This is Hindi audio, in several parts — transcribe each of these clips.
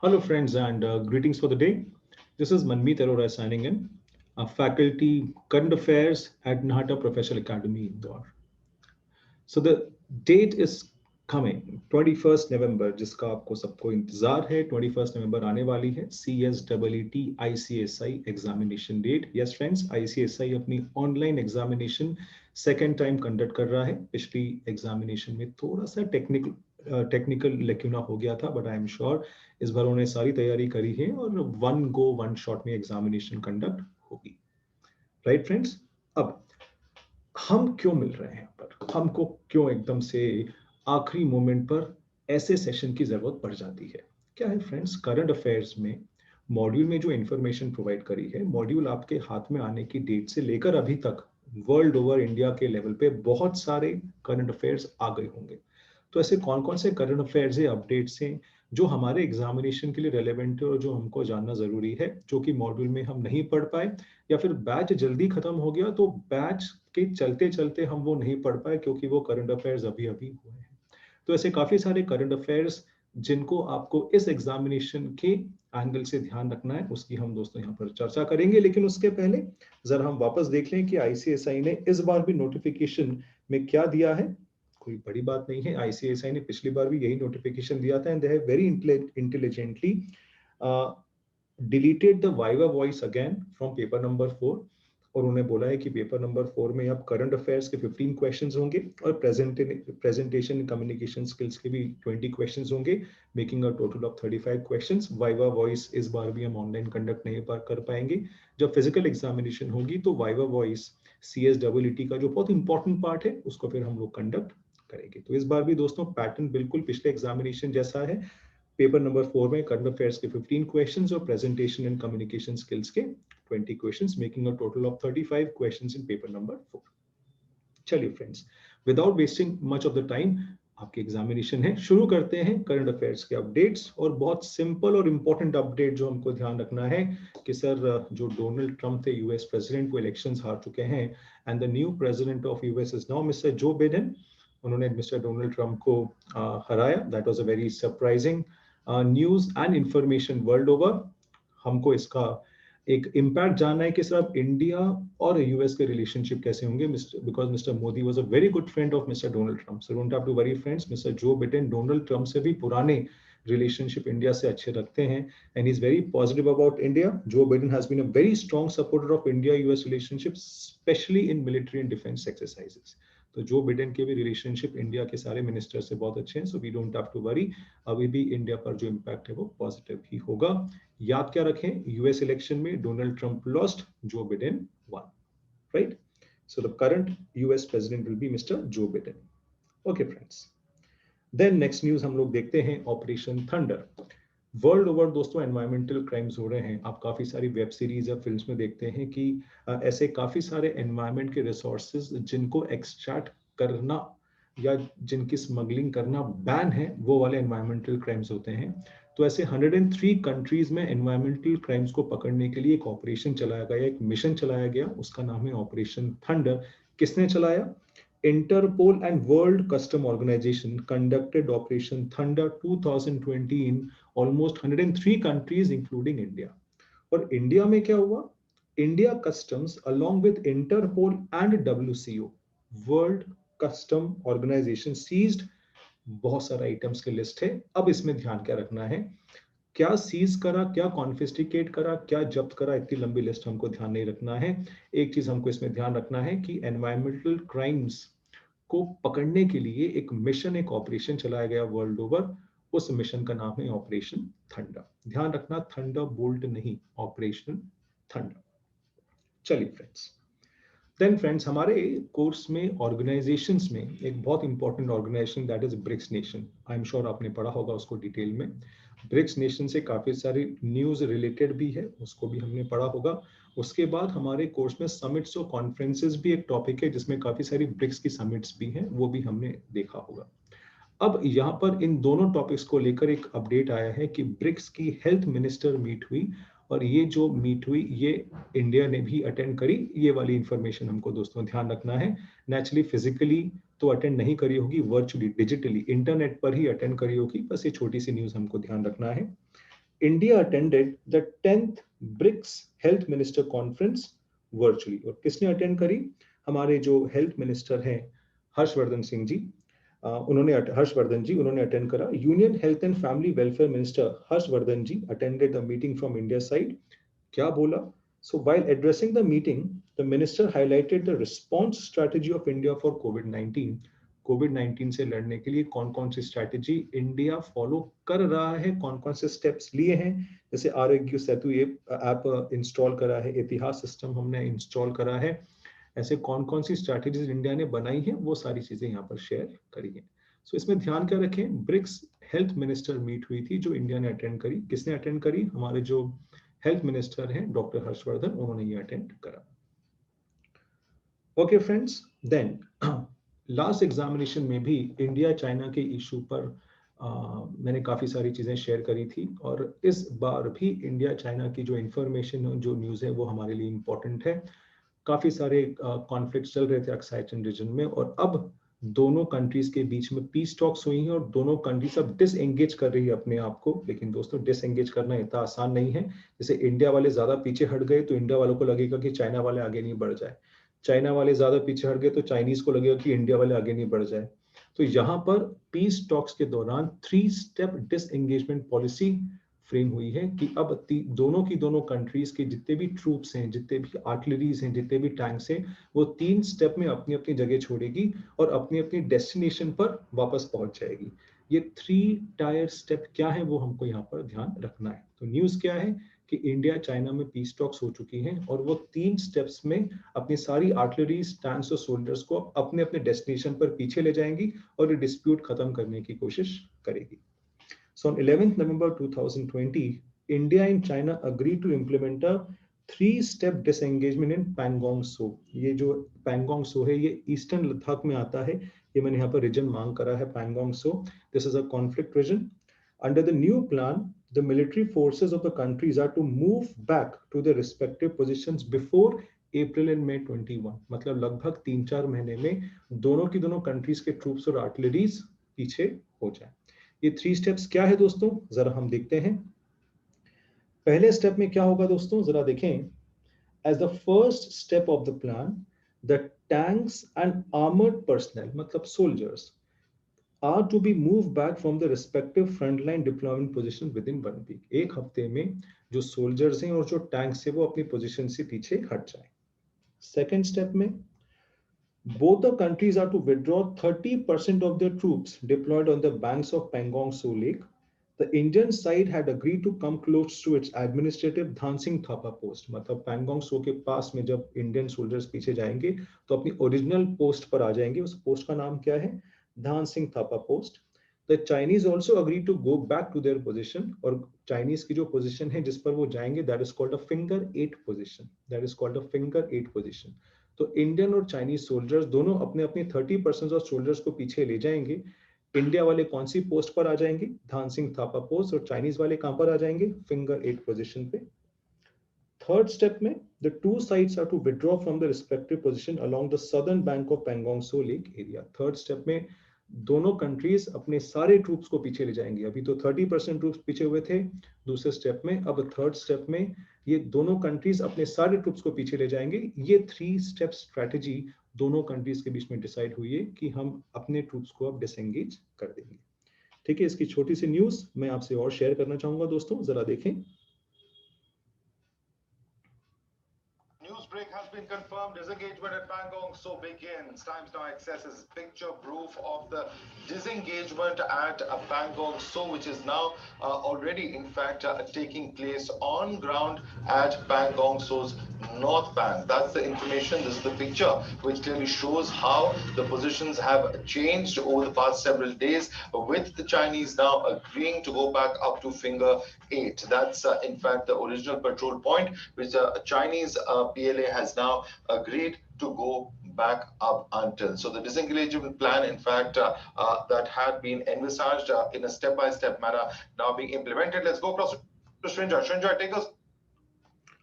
Hello, friends, and greetings for the day. This is Manmeet Arora signing in, faculty current affairs at Nahata Professional Academy, Indore. So the date is coming 21st November, जिसका आपको सबको इंतजार है. 21st November आने वाली है. CSEET ICSI examination date. Yes friends, ICSI अपनी online examination second time conduct कर रहा है. पिछली एग्जामिनेशन में थोड़ा सा टेक्निकल लेक्यूना हो गया था, बट आई एम श्योर इस बार उन्होंने सारी तैयारी करी है और वन गो वन शॉट में एग्जामिनेशन कंडक्ट होगी. राइट फ्रेंड्स, अब हम क्यों मिल रहे हैं पर हमको क्यों एकदम से आखिरी मोमेंट पर ऐसे सेशन की जरूरत पड़ जाती है? क्या है फ्रेंड्स, करंट अफेयर्स में मॉड्यूल में जो इंफॉर्मेशन प्रोवाइड करी है, मॉड्यूल आपके हाथ में आने की डेट से लेकर अभी तक वर्ल्ड ओवर इंडिया के लेवल पे बहुत सारे करंट अफेयर्स आ गए होंगे. तो ऐसे कौन कौन से करंट अफेयर्स है, अपडेट्स हैं जो हमारे एग्जामिनेशन के लिए रेलेवेंट है और जो हमको जानना जरूरी है, जो कि मॉड्यूल में हम नहीं पढ़ पाए या फिर बैच जल्दी खत्म हो गया तो बैच के चलते चलते हम वो नहीं पढ़ पाए क्योंकि वो करंट अफेयर्स अभी अभी हुए हैं. तो ऐसे काफी सारे करंट अफेयर्स जिनको आपको इस एग्जामिनेशन के एंगल से ध्यान रखना है, उसकी हम दोस्तों यहाँ पर चर्चा करेंगे. लेकिन उसके पहले जरा हम वापस देख लें कि आईसीएसआई ने इस बार भी नोटिफिकेशन में क्या दिया है. कोई बड़ी बात नहीं है, आईसीएसआई ने पिछली बार भी यही नोटिफिकेशन दिया था and they have very intelligently deleted the viva voice again from paper number 4. और उन्हें बोला है कि पेपर नंबर 4 में अब करंट अफेयर्स के 15 क्वेश्चंस होंगे और प्रेजेंटेशन कम्युनिकेशन स्किल्स के भी 20 क्वेश्चंस होंगे, making a total of 35 questions. Viva voice इस बार भी हम ऑनलाइन कंडक्ट नहीं कर पाएंगे. जब फिजिकल एग्जामिनेशन होगी तो वाइवा वॉइस CSEET का जो बहुत इंपॉर्टेंट पार्ट है उसको फिर हम लोग कंडक्ट करेंगे. तो इस बार भी दोस्तों पैटर्न बिल्कुल पिछले एग्जामिनेशन जैसा है. पेपर नंबर 4 में करंट अफेयर्स के 15 क्वेश्चंस और प्रेजेंटेशन एंड कम्युनिकेशन स्किल्स के 20 questions, making a total of 35 questions in paper number 4. चलिए friends, without wasting much of the time, आपके एग्जामिनेशन है, शुरू करते हैं करंट अफेयर्स के अपडेट्स. और बहुत सिंपल और इंपॉर्टेंट अपडेट जो हमको ध्यान रखना है कि सर जो डोनाल्ड ट्रंप थे यूएस प्रेसिडेंट, वो इलेक्शंस हार चुके हैं and the new president of US is now mister Joe Biden. उन्होंने मिस्टर डोनाल्ड ट्रंप को हराया. That was a very surprising news and information world over. हमको इसका एक इम्पैक्ट जानना है कि सर इंडिया और यूएस के रिलेशनशिप कैसे होंगे, because mister Modi was a very good friend of mister Donald Trump. So don't have to worry friends, mister Joe Biden Donald Trump से भी पुराने रिलेशनशिप इंडिया से अच्छे रखते हैं and is very positive about India. Joe Biden has been a very strong supporter of India US relationship, specially in military and defence exercises. तो जो बिडेन के भी रिलेशनशिप इंडिया के सारे मिनिस्टर से बहुत अच्छे हैं. So we don't have to worry, अभी भी इंडिया पर जो इम्पैक्ट है वो पॉजिटिव ही होगा. याद क्या रखें, यूएस इलेक्शन में Donald Trump lost, Joe Biden won. Right? So the current US president will be mister Joe Biden. Okay friends, then next news हम लोग देखते हैं, ऑपरेशन थंडर. वर्ल्ड ओवर दोस्तों एनवायरमेंटल क्राइम्स हो रहे हैं. आप काफी सारी वेब सीरीज या फिल्म्स में देखते हैं कि ऐसे काफी सारे एनवायरमेंट के रिसोर्सेज जिनको एक्सट्रैक्ट करना या जिनकी स्मगलिंग करना बैन है, वो वाले एनवायरमेंटल क्राइम्स होते हैं. तो ऐसे 103 कंट्रीज में एनवायरमेंटल क्राइम्स को पकड़ने के लिए एक ऑपरेशन चलाया गया, एक मिशन चलाया गया. उसका नाम है ऑपरेशन थंडर. किसने चलाया? Interpol and World Custom Organization conducted Operation Thunder 2020 in almost 103 countries including India. और इंडिया में क्या हुआ? India customs along with Interpol and WCO, world custom organisation, seized बहुत सारे आइटम्स की लिस्ट है. अब इसमें ध्यान क्या रखना है, क्या सीज करा, क्या कॉन्फिस्टिकेट करा, क्या जब्त करा, इतनी लंबी लिस्ट हमको ध्यान नहीं रखना है. एक चीज हमको इसमें ध्यान रखना है कि एनवायरमेंटल क्राइम्स को पकड़ने के लिए एक मिशन, एक ऑपरेशन चलाया गया वर्ल्ड ओवर. उस मिशन का नाम है ऑपरेशन थंडर. ध्यान रखना, थंडर बोल्ट नहीं, ऑपरेशन थंडर. चलिए फ्रेंड्स, देन फ्रेंड्स, हमारे कोर्स में ऑर्गेनाइजेशंस में एक बहुत important organisation that is BRICS nation. I am sure आपने पढ़ा होगा उसको डिटेल में. ब्रिक्स नेशन से काफी सारी न्यूज रिलेटेड भी है, उसको भी हमने पढ़ा होगा. उसके बाद हमारे कोर्स में समिट्स और कॉन्फ्रेंसेस भी एक टॉपिक है जिसमें काफी सारी ब्रिक्स की समिट्स भी हैं, वो भी हमने देखा होगा. अब यहाँ पर इन दोनों टॉपिक्स को लेकर एक अपडेट आया है कि ब्रिक्स की हेल्थ मिनिस्टर मीट हुई और ये जो मीट हुई ये इंडिया ने भी अटेंड करी. ये वाली इंफॉर्मेशन हमको दोस्तों ध्यान रखना है. नेचुरली फिजिकली तो अटेंड नहीं करी होगी, वर्चुअली डिजिटली इंटरनेट पर ही अटेंड करी होगी. बस ये छोटी सी न्यूज हमको ध्यान रखना है. India attended the 10th BRICS health minister conference virtually. और किसने अटेंड करी? हमारे जो हेल्थ मिनिस्टर हैं हर्षवर्धन सिंह जी, हर्षवर्धन जी उन्होंने अटेंड करा। Union health and family welfare minister Harshvardhan ji attended the meeting from India side. क्या बोला? So while addressing the meeting, the minister highlighted the response strategy of India for COVID-19. कोविड-19 से लड़ने के लिए कौन कौन सी स्ट्रैटेजी इंडिया फॉलो कर रहा है, कौन कौन से स्टेप्स लिए हैं। जैसे आरोग्य सेतु ऐप इंस्टॉल करा है, इतिहास सिस्टम हमने इंस्टॉल करा है, ऐसे कौन कौन सी स्ट्रैटेजीज इंडिया ने बनाई है, वो सारी चीजें यहाँ पर शेयर करी है। सो इसमें ध्यान क्या रखें, ब्रिक्स हेल्थ मिनिस्टर मीट हुई थी जो इंडिया ने अटेंड करी। किसने अटेंड करी? हमारे जो हेल्थ मिनिस्टर हैं डॉक्टर हर्षवर्धन, उन्होंने ये अटेंड करा। Okay friends, then last examination में भी इंडिया चाइना के इशू पर मैंने काफ़ी सारी चीज़ें शेयर करी थी, और इस बार भी इंडिया चाइना की जो इंफॉर्मेशन, जो न्यूज़ है, वो हमारे लिए इम्पोर्टेंट है। काफ़ी सारे कॉन्फ्लिक्ट चल रहे थे अक्साइचिन रीजन में, और अब दोनों कंट्रीज के बीच में पीस टॉक्स हुई हैं और दोनों कंट्रीज अब डिसएंगेज कर रही है अपने आप को। लेकिन दोस्तों, डिसएंगेज करना इतना आसान नहीं है। जैसे इंडिया वाले ज्यादा पीछे हट गए तो इंडिया वालों को लगेगा कि चाइना वाले आगे नहीं बढ़ जाए, चाइना वाले ज्यादा पीछे हट गए तो चाइनीज को लगेगा कि इंडिया वाले आगे नहीं बढ़ जाए। तो यहाँ पर पीस टॉक्स के दौरान 3 स्टेप डिसएंगेजमेंट पॉलिसी फ्रेम हुई है कि अब दोनों कंट्रीज के जितने भी ट्रूप्स हैं, जितने भी आर्टिलरीज हैं, जितने भी टैंक्स हैं, वो 3 स्टेप में अपनी अपनी जगह छोड़ेगी और अपनी अपनी डेस्टिनेशन पर वापस पहुंच जाएगी। ये 3 टायर स्टेप क्या है, वो हमको यहाँ पर ध्यान रखना है। तो न्यूज क्या है कि इंडिया चाइना में पीस टॉक्स हो चुकी हैं और वो 3 स्टेप्स में अपनी सारी आर्टिलरीज, टैंक्स और सोल्जर्स को अपने अपने डेस्टिनेशन पर पीछे ले जाएंगी और ये डिस्प्यूट खत्म करने की कोशिश करेगी। So on 11th November 2020, India and China agreed to implement a 3-step disengagement in Pangong Tso. ये जो Pangong Tso है, ये ईस्टर्न लद्दाख में आता है। ये मैंने यहाँ पर रीजन मांग करा है, Pangong Tso. This is a conflict region. Under the new plan, the military forces of the countries are to move back to their respective positions before April and May 21। मतलब लगभग 3-4 महीने में दोनों की दोनों कंट्रीज के ट्रूप्स और आर्टिलरीज पीछे हो जाए। ये 3 स्टेप्स क्या है दोस्तों, जरा हम देखते हैं। पहले स्टेप में क्या होगा दोस्तों, जरा देखें। As the first step of the plan, the tanks and armoured personnel, मतलब soldiers, are to be move back from the respective frontline deployment position within 1 week. एक हफ्ते में जो सोल्जर्स हैं और जो टैंक्स है वो अपनी पोजीशन से पीछे हट जाए। सेकेंड स्टेप में, both the countries are to withdraw 30% of their troops deployed on the banks of Pangong Tso Lake. The Indian side had agreed to come close to its administrative Dhansing Thapa post. मतलब Pangong Tso के पास में जब इंडियन सोल्जर्स पीछे जाएंगे तो अपनी ओरिजिनल पोस्ट पर आ जाएंगे। उस पोस्ट का नाम क्या है? Dhan Singh Thapa post. The Chinese also agreed to go back to their position, और चाइनीज की जो पोजीशन है जिस पर वो जाएंगे, that is called a finger 8 position. That is called a finger 8 position. तो इंडियन और चाइनीज सोल्जर्स दोनों अपने अपने 30% ऑफ सोल्जर्स को पीछे ले जाएंगे। इंडिया वाले कौन सी पोस्ट पर आ जाएंगे? धानसिंग थापा पोस्ट। और चाइनीज वाले कहां पर आ जाएंगे? फिंगर 8 पोजीशन पे। थर्ड स्टेप में, the two sides are to withdraw from the respective position along the southern bank of Pangong Tso lake area. Third step में दोनों कंट्रीज अपने सारे ट्रूप्स को पीछे ले जाएंगे। अभी तो 30% ट्रूप्स पीछे हुए थे दूसरे स्टेप में, अब थर्ड स्टेप में ये दोनों कंट्रीज अपने सारे ट्रूप्स को पीछे ले जाएंगे। ये 3 स्टेप स्ट्रैटेजी दोनों कंट्रीज के बीच में डिसाइड हुई है कि हम अपने ट्रूप्स को अब डिसएंगेज कर देंगे। ठीक है, इसकी छोटी सी न्यूज मैं आपसे और शेयर करना चाहूंगा दोस्तों, जरा देखें। Break has been confirmed. Disengagement at Pangong Tso begins. Times Now accesses picture proof of the disengagement at Pangong Tso, which is now already, in fact, taking place on ground at Pangong Tso's north bank. That's the information. This is the picture, which clearly shows how the positions have changed over the past several days, with the Chinese now agreeing to go back up to finger 8. That's, in fact, the original patrol point, which Chinese PLA has now agreed to go back up until. So the disengagement plan, in fact, that had been envisaged in a step-by-step manner, now being implemented. Let's go across to Srinjoy. Srinjoy, take us.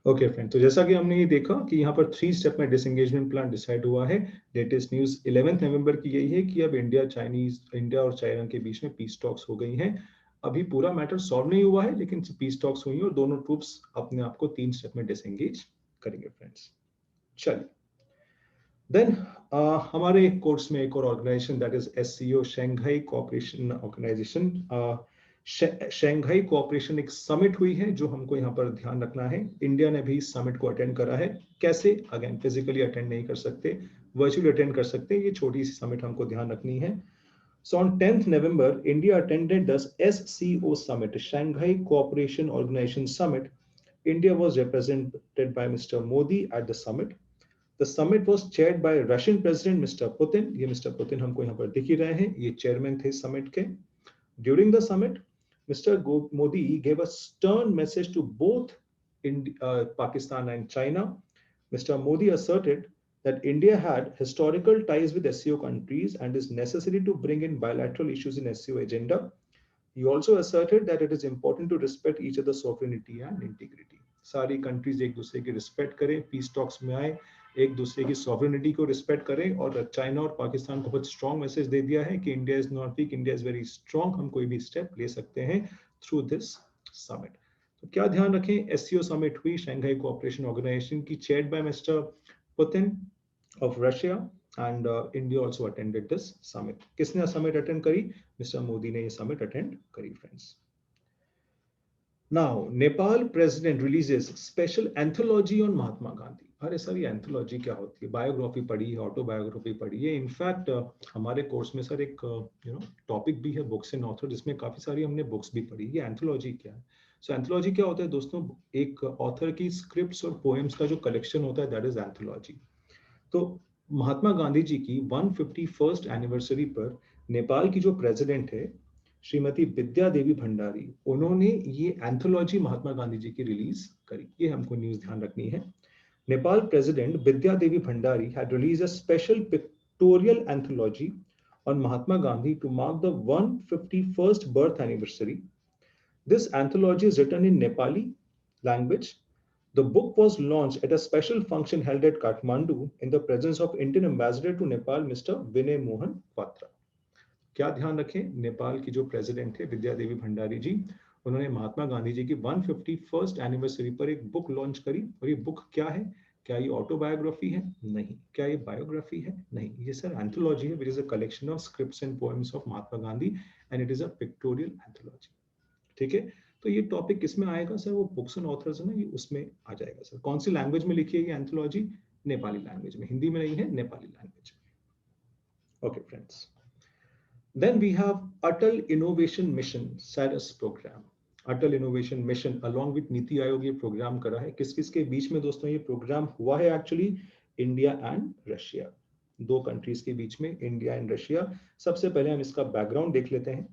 Okay friend, तो जैसा कि हमने ये देखा कि यहाँ पर 3 स्टेप में डिसएंगेजमेंट प्लान डिसाइड हुआ है। लेटेस्ट न्यूज 11 नवंबर की यही है कि अब इंडिया और चाइना के बीच में पीस टॉक्स हो गई हैं। अभी पूरा मैटर सॉल्व नहीं हुआ है, लेकिन पीस टॉक्स हुई और दोनों ट्रूप्स अपने आप को 3 स्टेप में डिसएंगेज करेंगे फ्रेंड्स। चलिए देन हमारे कोर्स में एक और organisation that is SCO Shanghai cooperation organisation. Shanghai cooperation एक समिट हुई है जो हमको यहाँ पर ध्यान रखना है। इंडिया ने भी समिट को अटेंड करा है। कैसे? अगेन फिजिकली अटेंड नहीं कर सकते, वर्चुअली अटेंड कर सकते हैं। ये छोटी सी समिट हमको ध्यान रखनी है। So on 10th November, India attended the SCO Summit, Shanghai Cooperation Organization Summit. India was represented by Mr. Modi at the summit. The summit was chaired by Russian President Mr. Putin. ये Mr. Putin हमको यहाँ पर दिख ही रहे हैं, ये चेयरमैन थे summit के. During the summit, Mr. Modi gave a stern message to both Pakistan and China. Mr. Modi asserted that India had historical ties with SCO countries and is necessary to bring in bilateral issues in SCO agenda. He also asserted that it is important to respect each other's sovereignty and integrity. सारी countries एक दूसरे की respect करें, peace talks में आए, एक दूसरे की sovereignty को respect करें। और चाइना और पाकिस्तान को बहुत strong message दे दिया है कि India is not weak, India is very strong, हम कोई भी step ले सकते हैं through this summit. तो क्या ध्यान रखें, SCO summit हुई Shanghai Cooperation Organization की, chaired by Mr. Putin of Russia, and India also attended this summit. किसने summit attend करी? Mr. मोदी ने ये summit attend करी friends. Now Nepal president releases special anthology on Mahatma Gandhi. अरे सर ये एंथोलॉजी क्या होती है? बायोग्राफी पढ़ी है, ऑटोबायोग्राफी पढ़ी है। इनफैक्ट हमारे कोर्स में सर एक टॉपिक भी है बुक्स एंड ऑथर, जिसमें काफी सारी हमने बुक्स भी पढ़ी। ये एंथोलॉजी क्या है? सो एंथोलॉजी क्या होता है दोस्तों? एक ऑथर की स्क्रिप्ट्स और पोएम्स का जो कलेक्शन होता है, दैट इज एंथोलॉजी। तो महात्मा गांधी जी की 151st एनिवर्सरी पर नेपाल की जो प्रेसिडेंट है श्रीमती विद्या देवी भंडारी, उन्होंने ये एंथोलॉजी महात्मा गांधी जी की रिलीज करी। ये हमको न्यूज ध्यान रखनी है। Nepal president Vidya Devi Bhandari had release a special pictorial anthology on Mahatma Gandhi to mark the 151st birth anniversary. This anthology is written in Nepali language. The book was launched at a special function held at Kathmandu in the presence of Indian Ambassador to Nepal, Mr. Vinay Mohan Patra. क्या ध्यान रखें, नेपाल की जो प्रेसिडेंट थे विद्या देवी भंडारी जी, उन्होंने महात्मा गांधी जी की 151st एनिवर्सरी पर एक बुक लॉन्च करी। और ये बुक क्या है? क्या ये ऑटोबायोग्राफी है? नहीं। क्या ये बायोग्राफी है? नहीं। ये सर एंथोलॉजी है, which is a collection of scripts and poems of Mahatma Gandhi, and it is a pictorial anthology. ठीक है, तो ये टॉपिक किसमें आएगा सर? वो बुक्स एंड ऑथर्स है ना, ये उसमें आ जाएगा सर। कौन सी लैंग्वेज में लिखी है ये एंथोलॉजी? नेपाली लैंग्वेज में, हिंदी में नहीं है, नेपाली लैंग्वेज में। Okay friends, then we have Atal innovation mission Sirius program. Atal innovation mission along with NITI Aayog ये प्रोग्राम करा है। किस किस के बीच में दोस्तों ये प्रोग्राम हुआ है? एक्चुअली इंडिया एंड रशिया, दो कंट्रीज के बीच में, इंडिया एंड रशिया। सबसे पहले हम इसका बैकग्राउंड देख लेते हैं।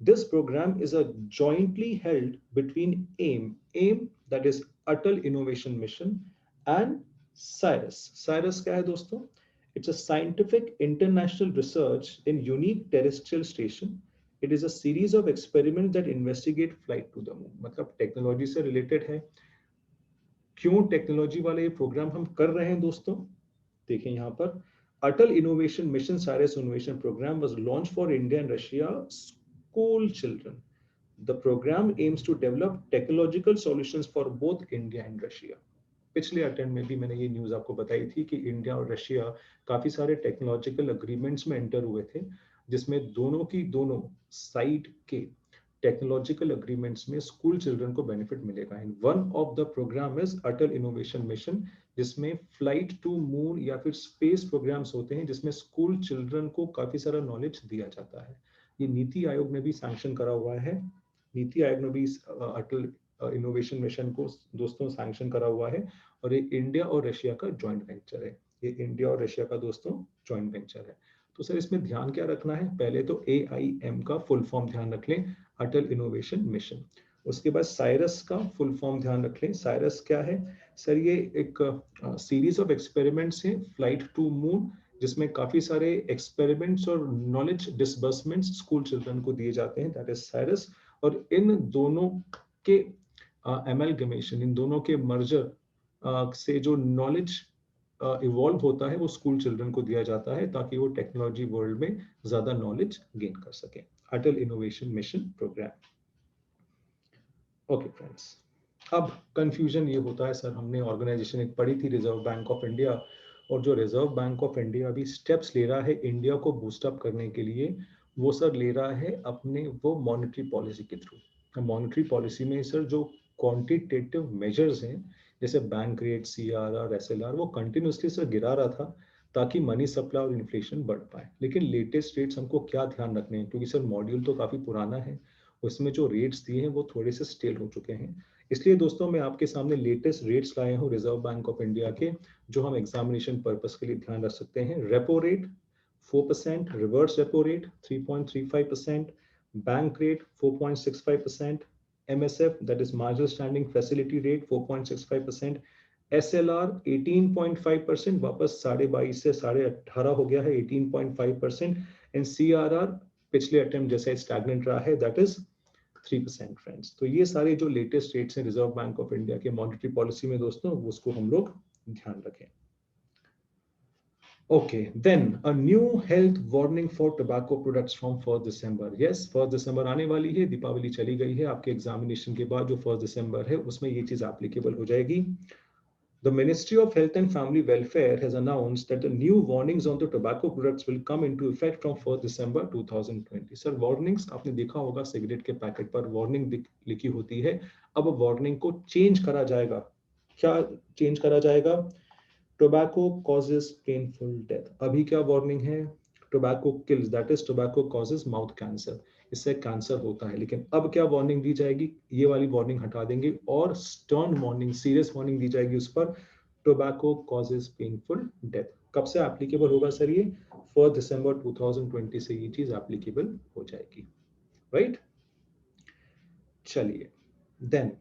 This program is a jointly held between AIM that is Atal Innovation Mission and CIRUS. CIRUS क्या है दोस्तों? It's a scientific international research in unique terrestrial station. It is a series of experiments that investigate flight to the moon. मतलब टेक्नोलॉजी से रिलेटेड है। क्यों टेक्नोलॉजी वाले ये प्रोग्राम हम कर रहे हैं दोस्तों? देखें यहाँ पर, Atal Innovation Mission CIRUS Innovation Program was launched for India and Russia school children. The program aims to develop technological solutions for both India and Russia. पिछले अटेंड में भी मैंने ये न्यूज आपको बताई थी कि इंडिया और रशिया काफी सारे टेक्नोलॉजिकल अग्रीमेंट्स में एंटर हुए थे, जिसमें दोनों साइड के टेक्नोलॉजिकल अग्रीमेंट्स में स्कूल चिल्ड्रन को बेनिफिट मिलेगा। And one of the program is Atal innovation mission, जिसमें फ्लाइट टू मून या फिर स्पेस प्रोग्राम्स होते हैं, जिसमें स्कूल चिल्ड्रन को काफी सारा नॉलेज दिया जाता है। ये नीति आयोग ने भी सैंक्शन करा हुआ है। नीति आयोग ने भी अटल इनोवेशन मिशन को दोस्तों सैंक्शन करा हुआ है, और ये इंडिया और रशिया का जॉइंट वेंचर है। ये इंडिया और रशिया का दोस्तों जॉइंट वेंचर है। तो सर इसमें ध्यान क्या रखना है? पहले तो AIM का फुल फॉर्म ध्यान रख लें, अटल इनोवेशन मिशन। उसके बाद साइरस का फुल फॉर्म ध्यान रख लें। साइरस क्या है सर? ये एक सीरीज ऑफ एक्सपेरिमेंट्स है फ्लाइट टू मून, जिसमें काफी सारे एक्सपेरिमेंट्स और नॉलेज डिसबर्समेंट्स स्कूल चिल्ड्रन को दिए जाते हैं, दैट इज साइरस। और इन दोनों के एमलगमेशन, इन दोनों के मर्जर से जो नॉलेज इवॉल्व होता है वो स्कूल चिल्ड्रन को दिया जाता है, ताकि वो टेक्नोलॉजी वर्ल्ड में ज्यादा नॉलेज गेन कर सके। Atal innovation mission program. Okay friends, अब कंफ्यूजन ये होता है सर, हमने ऑर्गेनाइजेशन एक पढ़ी थी रिजर्व बैंक ऑफ इंडिया, और जो रिजर्व बैंक ऑफ इंडिया अभी स्टेप्स ले रहा है इंडिया को बूस्टअप करने के लिए, वो सर ले रहा है अपने वो मॉनेटरी पॉलिसी के थ्रू। मॉनेटरी पॉलिसी में सर जो क्वांटिटेटिव मेजर्स हैं, जैसे बैंक रेट, CRR, SLR, वो कंटिन्यूसली सर गिरा रहा था ताकि मनी सप्लाई और इन्फ्लेशन बढ़ पाए। लेकिन लेटेस्ट रेट्स हमको क्या ध्यान रखने हैं, क्योंकि सर मॉड्यूल तो काफ़ी पुराना है, उसमें जो रेट्स दिए हैं वो थोड़े से स्टेल हो चुके हैं। इसलिए दोस्तों मैं आपके सामने लेटेस्ट रेट्स लाया हूँ रिजर्व बैंक ऑफ इंडिया के, जो हम एग्जामिनेशन पर्पस के लिए ध्यान रख सकते हैं। Repo rate 4%, reverse repo rate 3.35%, bank rate 4.65%, MSF that is marginal standing facility rate 4.65%, SLR 18.5%, वापस 22.5 से 18.5 हो गया है 18.5%, एंड CRR पिछले अटेम्प्ट जैसे स्टैग्नेंट रहा है, दैट इज 3% फ्रेंड्स। तो ये सारे जो लेटेस्ट रेट्स हैं रिजर्व बैंक ऑफ इंडिया के मॉनेटरी पॉलिसी में दोस्तों, उसको हम लोग ध्यान रखें। Okay, then a new health warning for tobacco products from 1st December. Yes, 1st December आने वाली है, दीपावली चली गई है, आपके एग्जामिनेशन के बाद जो 1st December है उसमें ये चीज एप्लीकेबल हो जाएगी। The Ministry of Health and Family Welfare has announced that the new warnings on the tobacco products will come into effect from 1st December 2020. Sir warnings आपने देखा होगा सिगरेट के पैकेट पर वार्निंग लिखी होती है, अब वार्निंग को चेंज करा जाएगा। क्या चेंज करा जाएगा? Tobacco causes painful death. अभी क्या वार्निंग है? Tobacco kills, that is tobacco causes mouth cancer. इससे कैंसर होता है। लेकिन अब क्या वार्निंग दी जाएगी? ये वाली वार्निंग हटा देंगे और स्टर्न वार्निंग, सीरियस वार्निंग दी जाएगी उस पर, टोबैको कॉजेज पेनफुल डेथ। कब से एप्लीकेबल होगा सर ये? 1 दिसंबर 2020 से ये चीज एप्लीकेबल हो जाएगी, राइट? चलिए, देन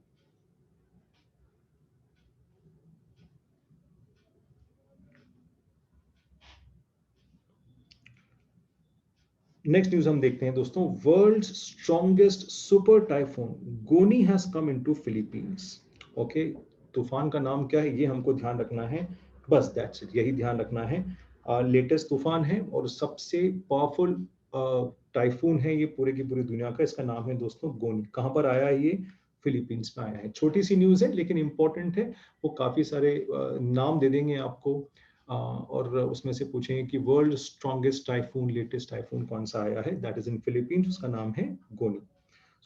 नेक्स्ट न्यूज हम देखते हैं दोस्तों। वर्ल्ड स्ट्रॉन्गेस्ट सुपर टाइफून गोनी has come into Philippines. Okay, तूफान का नाम क्या है ये हमको ध्यान रखना है, बस दैट्स इट, यही ध्यान रखना है। लेटेस्ट तूफान है और सबसे पावरफुल टाइफून है ये पूरे की पूरी दुनिया का। इसका नाम है दोस्तों गोनी। कहां पर आया है ये? फिलीपींस में आया है। छोटी सी न्यूज है लेकिन इंपॉर्टेंट है। वो काफी सारे नाम दे देंगे आपको और उसमें से पूछेंगे कि world strongest typhoon, latest typhoon कौन सा आया है, दैट इज इन फिलीपींस, उसका नाम है गोनी।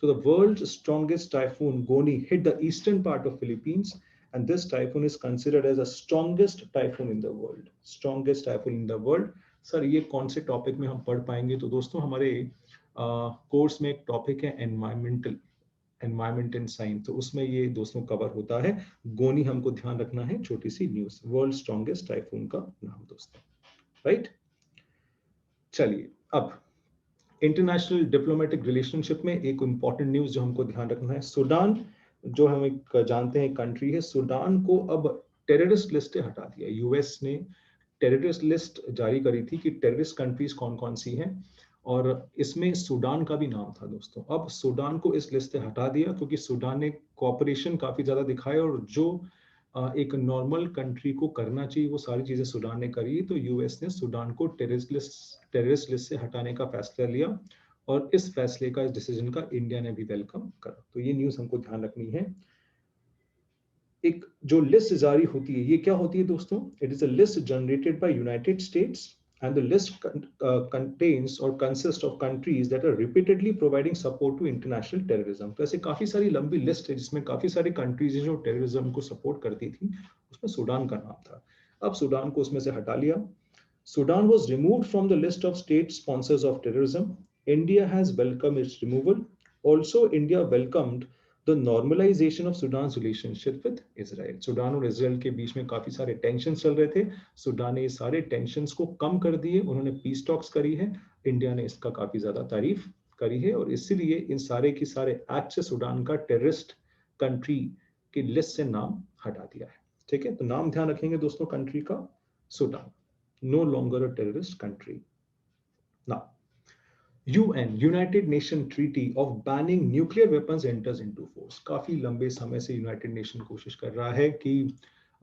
So the world's strongest typhoon Goni hit the eastern part of Philippines, and this typhoon is considered as the strongest typhoon in the world. Strongest typhoon in the world. Sir ये कौन से टॉपिक में हम पढ़ पाएंगे? तो दोस्तों हमारे कोर्स में एक टॉपिक है एनवायरमेंट एंड साइंस, तो उसमें ये दोस्तों कवर होता है। गोनी हमको ध्यान रखना है, छोटी सी न्यूज, वर्ल्ड स्ट्रॉन्गेस्ट टाइफून का नाम दोस्तों, राइट? चलिए, अब इंटरनेशनल डिप्लोमेटिक रिलेशनशिप में एक इंपॉर्टेंट न्यूज जो हमको ध्यान रखना है। सूडान, जो हम एक जानते हैं कंट्री है, सूडान को अब टेररिस्ट लिस्ट से हटा दिया। यूएस ने टेररिस्ट लिस्ट जारी करी थी कि टेररिस्ट कंट्रीज कौन कौन सी हैं, और इसमें सूडान का भी नाम था दोस्तों। अब सूडान को इस लिस्ट से हटा दिया क्योंकि सूडान ने कोऑपरेशन काफी ज्यादा दिखाया, और जो एक नॉर्मल कंट्री को करना चाहिए वो सारी चीजें सूडान ने करी। तो यूएस ने सूडान को टेररिस्ट लिस्ट से हटाने का फैसला लिया, और इस फैसले का, इस डिसीजन का इंडिया ने भी वेलकम करा। तो ये न्यूज हमको ध्यान रखनी है। एक जो लिस्ट जारी होती है, ये क्या होती है दोस्तों? It is a list generated by United states, and the list contains or consists of countries that are repeatedly providing support to international terrorism. तो ऐसे काफी सारी लंबी लिस्ट है जिसमें काफी सारी कंट्रीज जो टेररिज्म को सपोर्ट करती थी, उसमें सूडान का नाम था। अब सूडान को उसमें से हटा लिया। Sudan was removed from the list of state sponsors of terrorism. India has welcomed its removal. Also, India welcomed the normalization of Sudan's relationship with Israel. Sudan और इसराइल के बीच में काफी सारे टेंशन चल रहे थे, सुडान ने ये सारे टेंशन्स को कम कर दिए, उन्होंने पीस टॉक्स करी है, इंडिया ने इसका काफी ज्यादा तारीफ करी है, और इसीलिए इन सारे की सारे एक्ट से सुडान का टेररिस्ट कंट्री की लिस्ट से नाम हटा दिया है। ठीक है, तो नाम ध्यान रखेंगे दोस्तों कंट्री का, Sudan, no longer a terrorist country. Now, UN, United Nation Treaty of Banning Nuclear Weapons enters into force. काफी लंबे समय से यूनाइटेड नेशन कोशिश कर रहा है कि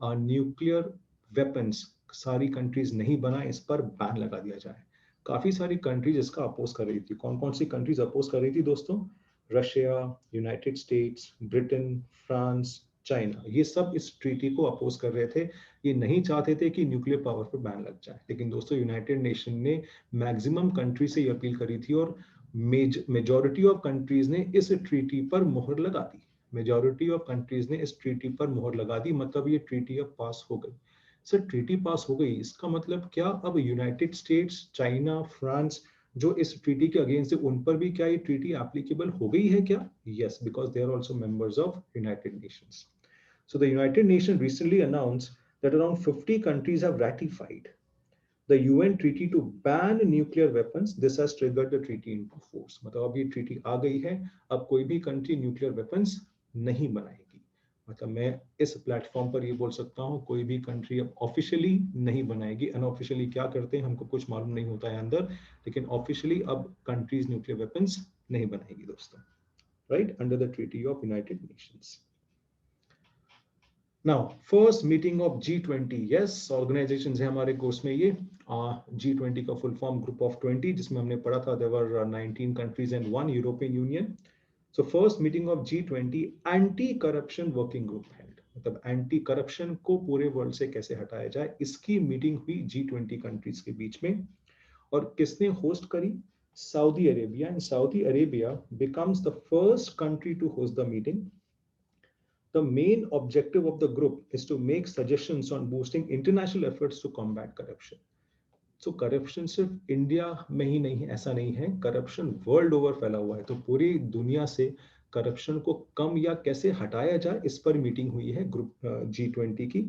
न्यूक्लियर वेपन्स सारी कंट्रीज नहीं बनाए, इस पर बैन लगा दिया जाए। काफी सारी कंट्रीज इसका अपोज कर रही थी। कौन कौन सी कंट्रीज अपोज कर रही थी दोस्तों? Russia, United states, Britain, France, China, ये सब इस ट्रीटी को अपोज कर रहे थे। ये नहीं चाहते थे कि न्यूक्लियर पावर पर बैन लग जाए। लेकिन दोस्तों यूनाइटेड नेशन ने मैक्सिमम कंट्री से ये अपील करी थी और मेजॉरिटी ऑफ कंट्रीज ने इस ट्रीटी पर मोहर लगा दी। मेजॉरिटी ऑफ कंट्रीज ने इस ट्रीटी पर मोहर लगा दी, मतलब ये ट्रीटी अब पास हो गई। सर ट्रीटी पास हो गई, इसका मतलब क्या अब यूनाइटेड स्टेट्स, चाइना, फ्रांस जो इस ट्रीटी के अगेंस्ट है, उन पर भी क्या ये ट्रीटी एप्लीकेबल हो गई है क्या? Yes, because they are also members of united nations. So the United Nations recently announced that around 50 countries have ratified the UN treaty to ban nuclear weapons. This has triggered the treaty into force. मतलब अब ये treaty आ गई है, अब कोई भी country nuclear weapons नहीं बनाएगी। मतलब मैं इस प्लेटफॉर्म पर ये बोल सकता हूँ, कोई भी कंट्री अब ऑफिशियली नहीं बनाएगी। अनऑफिशियली क्या करते हैं हमको कुछ मालूम नहीं होता है अंदर, लेकिन ऑफिशियली अब कंट्रीज न्यूक्लियर वेपन्स नहीं बनाएगी दोस्तों, right, under the treaty of united Nations. Now first meeting of G20, yes organisations है हमारे कोर्स में। ये G20 का फुल फॉर्म ग्रुप ऑफ 20, जिसमें हमने पढ़ा था there were 19 countries and 1 European union. So first meeting of G20 anti corruption working group held, मतलब एंटी करप्शन को पूरे वर्ल्ड से कैसे हटाया जाए, इसकी मीटिंग हुई G20 कंट्रीज के बीच में। और किसने होस्ट करी? Saudi Arabia. And Saudi Arabia becomes the first country to host the meeting. The main objective of the group is to make suggestions on boosting international efforts to combat corruption. So corruption सिर्फ इंडिया में ही नहीं है, ऐसा नहीं है, करप्शन वर्ल्ड ओवर फैला हुआ है। तो पूरी दुनिया से करप्शन को कम या कैसे हटाया जाए, इस पर मीटिंग हुई है ग्रुप G20 की।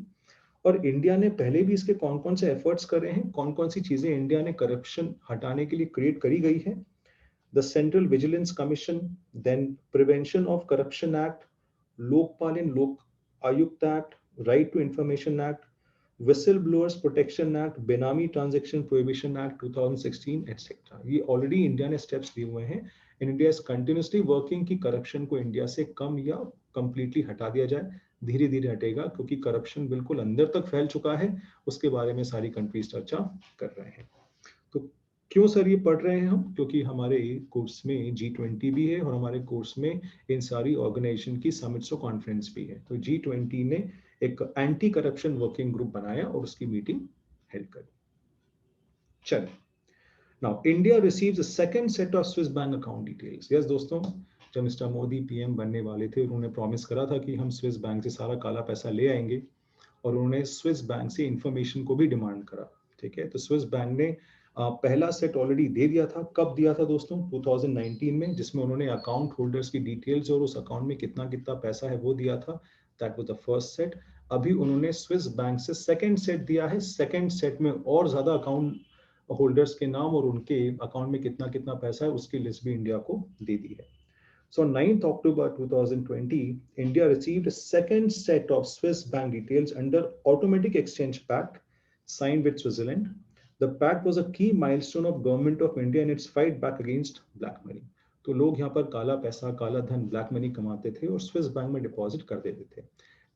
और इंडिया ने पहले भी इसके कौन कौन से एफर्ट्स कर रहे हैं, कौन कौन सी चीजें इंडिया ने करप्शन हटाने के लिए क्रिएट करी गई है? The central vigilance commission, then prevention of corruption act, Lokpal and Lok Ayukta act, right to information act, whistle blowers protection act, benami transaction prohibition act 2016 etcetera. ये ऑलरेडी इंडिया ने स्टेप्स लिए हुए हैं। इंडिया इज कंटिन्यूसली वर्किंग कि करप्शन को इंडिया से कम या कंप्लीटली हटा दिया जाए। धीरे धीरे हटेगा, क्योंकि करप्शन बिल्कुल अंदर तक फैल चुका है, उसके बारे में सारी कंट्रीज चर्चा कर रहे हैं। तो क्यों सर ये पढ़ रहे हैं हम? क्योंकि हमारे कोर्स में G20 भी है और हमारे कोर्स में इन सारी ऑर्गेनाइजेशन की समिट्स और कॉन्फ्रेंस भी है। तो G20 ने एक एंटी करप्शन वर्किंग ग्रुप बनाया और उसकी मीटिंग हेल्ड करी। चलिए, now India receives a second set of Swiss bank account details. Yes दोस्तों, जब मिस्टर मोदी पीएम बनने वाले थे, उन्होंने प्रॉमिस करा था कि हम स्विस बैंक से सारा काला पैसा ले आएंगे, और उन्होंने स्विस बैंक से इंफॉर्मेशन को भी डिमांड करा। ठीक है, तो स्विस बैंक ने पहला सेट ऑलरेडी दे दिया था। कब दिया था दोस्तों? 2019 में, जिसमें उन्होंने अकाउंट होल्डर्स की डिटेल्स और उस अकाउंट में कितना कितना पैसा है वो दिया था। That was the first set. अभी उन्होंने स्विस बैंक से सेकंड सेट दिया है। सेकंड सेट में और ज्यादा अकाउंट होल्डर्स के नाम और उनके अकाउंट में कितना कितना पैसा है उसकी लिस्ट भी इंडिया को दे दी है। So 9th October 2020, India received a second set of Swiss bank details under Automatic Exchange Pact signed with Switzerland. The pact was a key milestone of Government of India in its fight back against black money. तो लोग यहाँ पर काला पैसा, काला धन, ब्लैक मनी कमाते थे और स्विस बैंक में डिपॉजिट कर देते थे।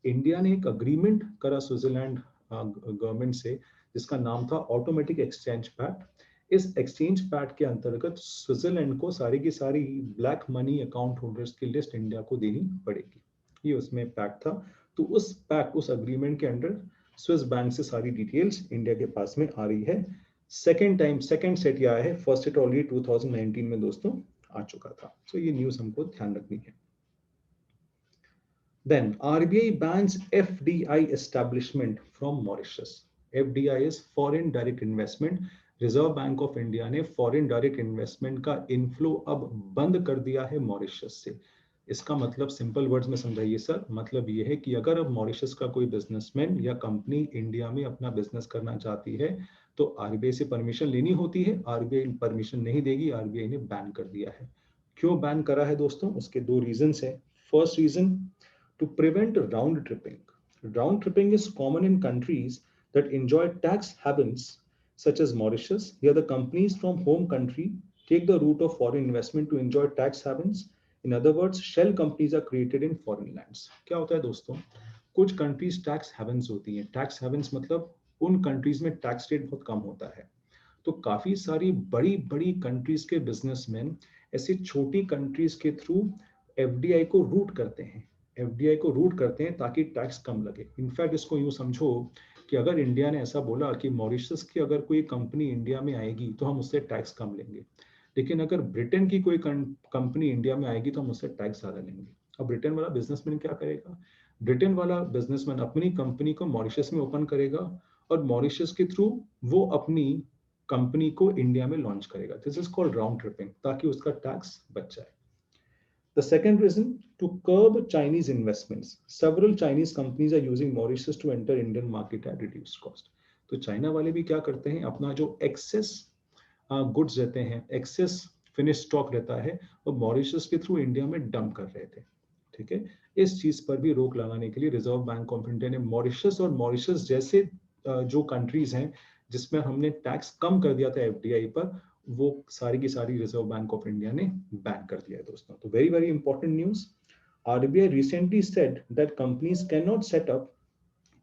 इंडिया ने एक अग्रीमेंट करा स्विट्जरलैंड गवर्नमेंट से, जिसका नाम था ऑटोमेटिक एक्सचेंज पैक्ट। इस एक्सचेंज पैक्ट के अंतर्गत स्विट्जरलैंड को सारी की सारी ब्लैक मनी अकाउंट होल्डर्स की लिस्ट इंडिया को देनी पड़ेगी। ये उसमें पैक्ट था। तो उस पैक्ट, उस अग्रीमेंट के अंडर स्विस बैंक से सारी डिटेल्स इंडिया के पास में आ रही है। सेकेंड टाइम सेकेंड सेट ये आया है, फर्स्ट सेट ऑलरेडी 2019 में दोस्तों आ चुका था। तो ये न्यूज हमको ध्यान रखनी है। Then RBI bans FDI establishment from Mauritius. FDI is foreign direct investment. Reserve bank of India ने फॉरेन डायरेक्ट इन्वेस्टमेंट का इनफ्लो अब बंद कर दिया है मॉरिशस से। इसका मतलब सिंपल वर्ड्स में समझाइए सर। मतलब ये है कि अगर अब मॉरिशस का कोई बिजनेसमैन या कंपनी इंडिया में अपना बिजनेस करना चाहती है तो आरबीआई से परमिशन लेनी होती है। आरबीआई परमिशन नहीं देगी, आरबीआई ने बैन कर दिया है। क्यों बैन करा है दोस्तों? उसके दो रीजंस है। First reason, to prevent round tripping. Round tripping is common in countries that enjoy tax havens such as Mauritius. Here the companies from home country take the route of foreign investment to enjoy tax havens. In other words, shell companies are created in foreign lands. क्या होता है दोस्तों? कुछ कंट्रीज टैक्स हेवंस होती हैं। टैक्स हेवंस मतलब उन कंट्रीज में टैक्स रेट बहुत कम होता है। तो काफी सारी बड़ी बड़ी कंट्रीज के बिजनेसमैन ऐसी छोटी कंट्रीज के थ्रू एफडीआई को रूट करते हैं, एफडीआई को रूट करते हैं ताकि टैक्स कम लगे। इनफैक्ट इसको यूं समझो कि अगर इंडिया ने ऐसा बोला कि मॉरिशस की अगर कोई कंपनी इंडिया में आएगी तो हम उससे टैक्स कम लेंगे, लेकिन अगर ब्रिटेन की कोई कंपनी इंडिया में आएगी तो हम उससे टैक्स ज्यादा लेंगे। अब ब्रिटेन वाला बिजनेसमैन क्या करेगा? ब्रिटेन वाला बिजनेसमैन अपनी कंपनी को मॉरिशस में ओपन करेगा और मॉरिशस के थ्रू वो अपनी कंपनी को इंडिया में लॉन्च करेगा। This is called round tripping, ताकि उसका टैक्स बच जाए। The second reason, to curb Chinese investments. Several Chinese companies are using Mauritius to enter Indian market at reduced cost. तो चाइना वाले भी क्या करते हैं, अपना जो एक्सेस गुड्स रहते हैं, एक्सेस फिनिश स्टॉक रहता है, वो मॉरिशस के थ्रू इंडिया में डंप कर रहे थे। ठीक है, इस चीज पर भी रोक लगाने के लिए रिजर्व बैंक ऑफ इंडिया ने मॉरिशस और मॉरिशस जैसे जो कंट्रीज हैं जिसमें हमने टैक्स कम कर दिया था एफडीआई पर, वो सारी की सारी रिजर्व बैंक ऑफ इंडिया ने बैन कर दिया है दोस्तों। तो very very important news. RBI recently said that companies can not set up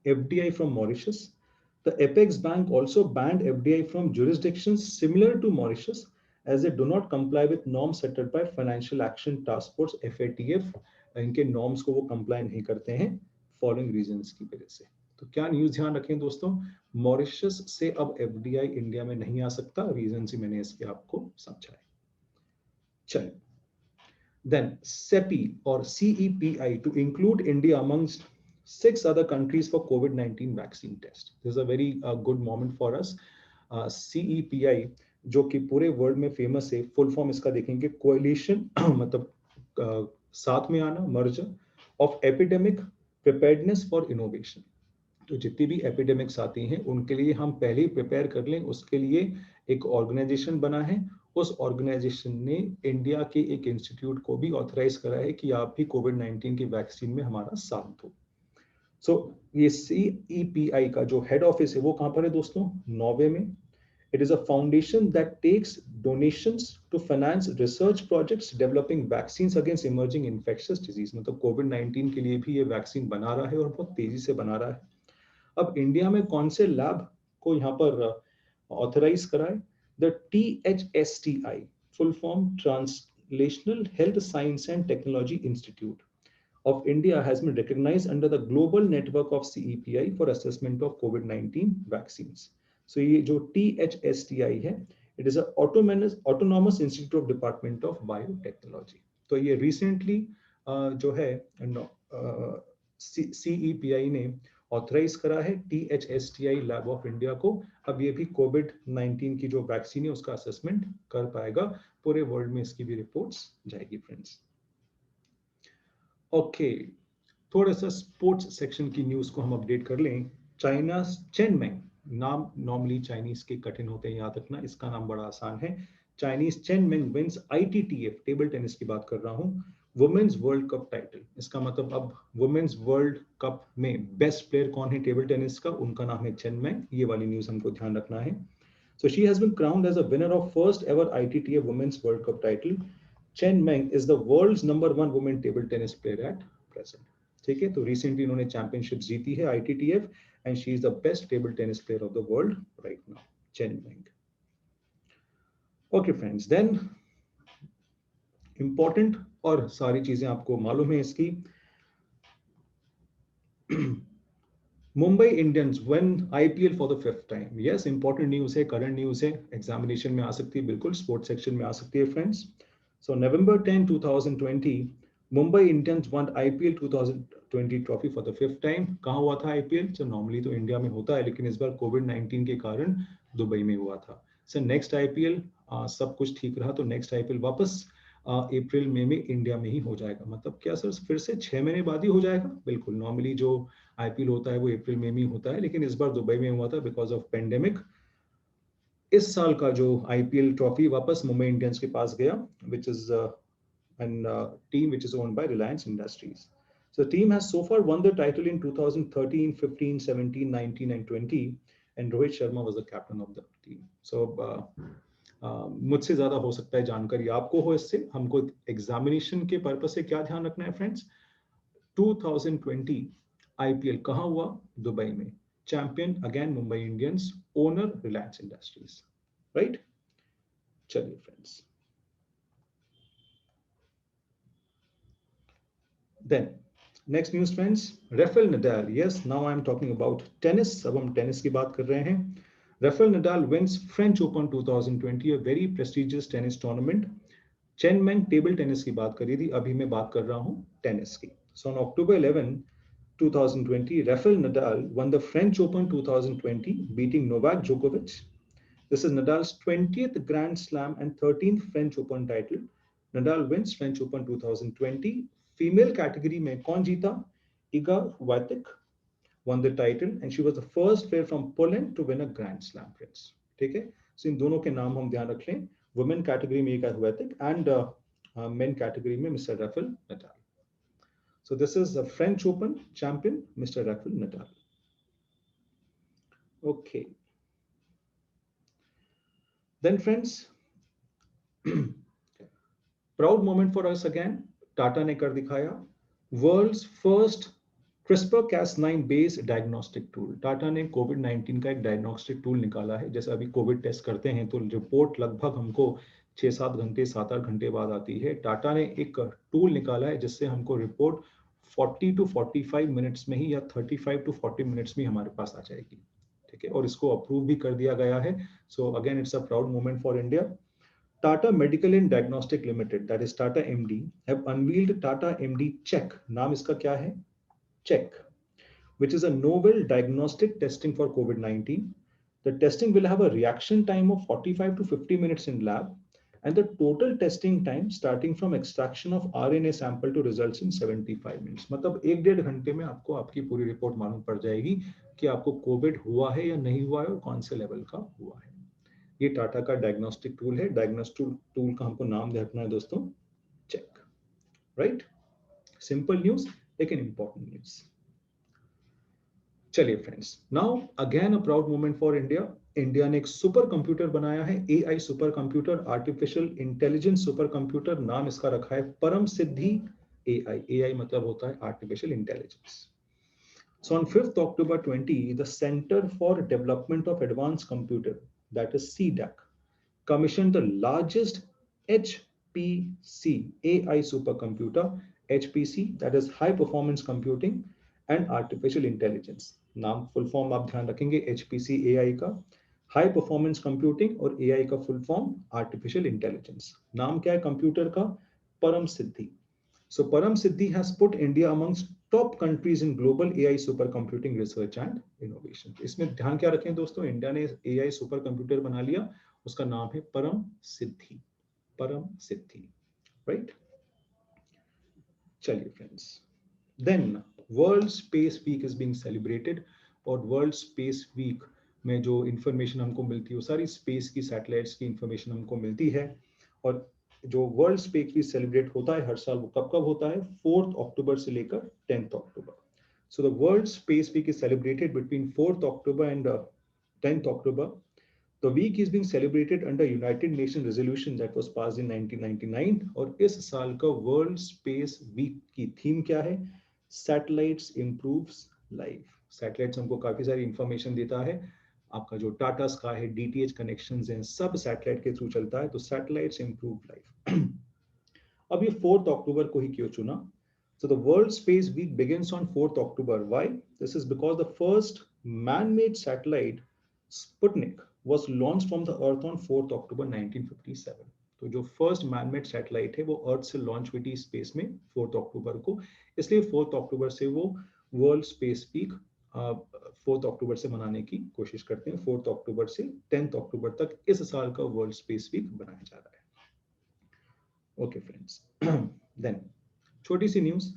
FDI from Mauritius. The Apex Bank also banned FDI from jurisdictions similar to Mauritius as they do not comply with norms set up by Financial Action Task Force FATF. इनके नॉर्म्स को वो कंप्लाई नहीं करते हैं फॉलोइंग रीजंस की वजह से। तो क्या न्यूज ध्यान रखें दोस्तों, मॉरिशस से अब एफडीआई इंडिया में नहीं आ सकता, रीजन ही मैंने इसके आपको समझाया। चलिए, then CEPI or CEPI to include India amongst 6 other countries for COVID-19 vaccine test. This is a very good moment for us. CEPI जो कि पूरे वर्ल्ड में फेमस है, फुल फॉर्म इसका देखेंगे कोएलिशन मतलब साथ में आना, merger of epidemic preparedness for innovation. तो जितनी भी एपिडेमिक्स आती हैं उनके लिए हम पहले ही प्रिपेयर कर लें, उसके लिए एक ऑर्गेनाइजेशन बना है। उस ऑर्गेनाइजेशन ने इंडिया के एक इंस्टीट्यूट को भी ऑथराइज करा है कि आप भी कोविड-19 की वैक्सीन में हमारा साथ दो। सो ये CEPI का जो हेड ऑफिस है वो कहां पर है दोस्तों? नॉर्वे में। It is a foundation that takes donations to finance research projects developing vaccines against emerging infectious disease. मतलब कोविड-19 के लिए भी ये वैक्सीन बना रहा है और बहुत तेजी से बना रहा है। अब इंडिया में कौन से लैब को यहाँ पर ऑथराइज कराए? The THSTI, full form translational health science and technology institute of India has been recognized under the global network of CEPI for assessment of COVID-19 vaccines. So ये जो THSTI है, it is a autonomous institute of Department of Biotechnology. तो ये recently जो है CEPI ने ऑथराइज करा है THSTI लैब ऑफ इंडिया को। अब ये भी कोविड-19 की जो वैक्सीन है उसका असेसमेंट कर पाएगा। पूरे वर्ल्ड में इसकी भी रिपोर्ट्स जाएगी फ्रेंड्स। ओके, थोड़ा सा स्पोर्ट्स सेक्शन की न्यूज को हम अपडेट कर लें। चाइना चेनमेंग, नाम नॉर्मली चाइनीज के कठिन होते हैं याद रखना, इसका नाम बड़ा आसान है। Chinese Chen Meng wins ITTF, table tennis की बात कर रहा हूं, वुमेन्स वर्ल्ड कप टाइटल। इसका मतलब अब वुमेन्स वर्ल्ड कप में बेस्ट प्लेयर कौन है टेबल टेनिस का? उनका नाम है चेनमेंग। ये वाली न्यूज हमको ध्यान रखना है। So she has been crowned as a winner of first ever ITTF Women's World Cup title. Chen Meng is the world's #1 women table tennis player at present. ठीक है, तो रिसेंटली इन्होंने चैंपियनशिप जीती है ITTF and she is the best table tennis player of the world right now. Chen Meng. Okay friends, then important और सारी चीजें आपको मालूम है इसकी। Mumbai Indians win IPL for the 5th time. Yes, important news है, करंट न्यूज है, एग्जामिनेशन में आ सकती है, बिल्कुल स्पोर्ट्स सेक्शन में आ सकती है friends. So November 10, 2020, Mumbai Indians won IPL 2020 trophy for the 5th time. कहाँ हुआ था IPL? सर नॉर्मली तो इंडिया में होता है, लेकिन इस बार कोविड-19 के कारण दुबई में हुआ था। सर नेक्स्ट IPL सब कुछ ठीक रहा तो नेक्स्ट IPL वापस अप्रैल मई में इंडिया में ही हो जाएगा। मतलब क्या सर फिर से 6 महीने बाद ही हो जाएगा? बिल्कुल, नॉर्मली जो IPL होता है वो अप्रैल मई में ही होता है, लेकिन इस बार दुबई में हुआ था बिकॉज ऑफ पेंडेमिक। इस साल का जो IPL ट्रॉफी वापस मुंबई इंडियंस के पास गया, which is an team which is owned by Reliance Industries. So the team has so far won the title in 2013, 15, 17, 19 and 20 and Rohit Sharma was the captain of the team. So मुझसे ज्यादा हो सकता है जानकारी आपको हो इससे। हमको एग्जामिनेशन के पर्पस से क्या ध्यान रखना है फ्रेंड्स? 2020 IPL कहाँ हुआ? दुबई में। Champion again Mumbai Indians, owner Reliance industries. Right. चलिए friends, then next news friends, Rafael Nadal, yes now I am talking about tennis. अब हम टेनिस की बात कर रहे हैं। Rafael Nadal wins French Open 2020, a very prestigious tennis tournament. Chen Meng table tennis की बात करी थी, अभी मैं बात कर रहा हूं टेनिस की। So on October 11, 2020, Rafael Nadal won the French Open 2020, beating Novak Djokovic. This is Nadal's 20th Grand Slam and 13th French Open title. Nadal wins French Open 2020. Female category में कौन जीता? Iga Swiatek won the title and she was the first player from Poland to win a Grand Slam, friends. ठीक है, so इन दोनों के नाम हम ध्यान रख लें। वुमेन कैटेगरी में Iga Swiatek and men category में Mr. Rafael Nadal. So this is the French Open champion, Mr. Rafael Nadal. Okay. Then friends, proud moment for us again. Tata ने कर दिखाया world's first CRISPR-Cas9 based diagnostic tool. Tata ने कोविड-19 का एक डायग्नोस्टिक टूल निकाला है। जैसे अभी कोविड टेस्ट करते हैं तो रिपोर्ट लगभग हमको 6-7 घंटे 7-8 घंटे बाद आती है। टाटा ने एक टूल निकाला है जिससे हमको रिपोर्ट 40 to 45 मिनट्स में ही या 35 to 40 मिनट्स में हमारे पास आ जाएगी। ठीक है, और इसको अप्रूव भी कर दिया गया है। So again it's a proud moment for India. Tata Medical and Diagnostic Limited, that is Tata MD, have unveiled Tata MD Check. नाम इसका क्या है? Check, which is a novel diagnostic testing for COVID-19. The testing will have a reaction time of 45 to 50 minutes in lab, and the total testing time starting from extraction of RNA sample to results in 75 minutes. मतलब 1-1.5 घंटे में आपको आपकी पूरी रिपोर्ट मालूम पड़ जाएगी कि आपको कोविड हुआ है या नहीं हुआ है और कौन से लेवल का हुआ है। ये टाटा का डायग्नोस्टिक टूल है। डायग्नोस्टिक टूल का हमको नाम रखना है दोस्तों, चेक। राइट, सिंपल न्यूज लेकिन इंपॉर्टेंट न्यूज। चलिए friends, now again a proud moment for India. India ने एक सुपर कंप्यूटर बनाया है, AI super computer, artificial intelligence super computer. नाम इसका रखा है परम सिद्धि AI। AI मतलब होता है artificial intelligence. So on 5th October 20, the Center for Development of Advanced Computer, that is CDAC, commissioned the largest HPC AI supercomputer, HPC, that is High Performance Computing and Artificial Intelligence. नाम फुल फॉर्म आप ध्यान रखेंगे, HPC AI का, हाई परफॉर्मेंस कंप्यूटिंग, और AI का फुल फॉर्म आर्टिफिशियल इंटेलिजेंस। नाम क्या है कंप्यूटर का? परम सिद्धि। So Param Siddhi has put India amongst top countries in global AI supercomputing research and innovation. इसमें ध्यान क्या रखें दोस्तों, इंडिया ने AI सुपर कंप्यूटर बना लिया, उसका नाम है परम सिद्धि। परम सिद्धि, राइट। चलिए friends, then world space week is being celebrated, और वर्ल्ड स्पेस वीक में जो इंफॉर्मेशन हमको मिलती है वो सारी स्पेस की सैटेलाइट्स की इंफॉर्मेशन हमको मिलती है। और जो वर्ल्ड स्पेस वीक सेलिब्रेट होता है हर साल, वो कब कब होता है? 4 अक्टूबर से लेकर 10 October. So the world space week is celebrated between 4 October and 10 October. The week is being celebrated under United Nations resolution that was passed in 1999, और इस साल का वर्ल्ड स्पेस वीक की थीम क्या है? Satellites improves life. सैटेलाइट्स हमको काफी सारी इंफॉर्मेशन देता है। आपका जो टाटा स्काई है, DTH कनेक्शंस हैं, सब सैटेलाइट के थ्रू चलता है, तो सैटेलाइट्स इम्प्रूव लाइफ। अब ये 4 अक्टूबर को ही क्यों चुना? So the World Space Week begins on 4th October. Why? This is because the first man-made satellite, Sputnik, was launched from the Earth on 4th October 1957. तो जो फर्स्ट मैन-मेड सैटेलाइट है वो अर्थ से लॉन्च हुई थी स्पेस में 4 अक्टूबर को, इसलिए 4 अक्टूबर से वो वर्ल्ड स्पेस वीक 4 अक्टूबर से मनाने की कोशिश करते हैं। 4 अक्टूबर से 10 अक्टूबर तक इस साल का वर्ल्ड स्पेस वीक बनाया जा रहा है। ओके फ्रेंड्स, देन छोटी सी news,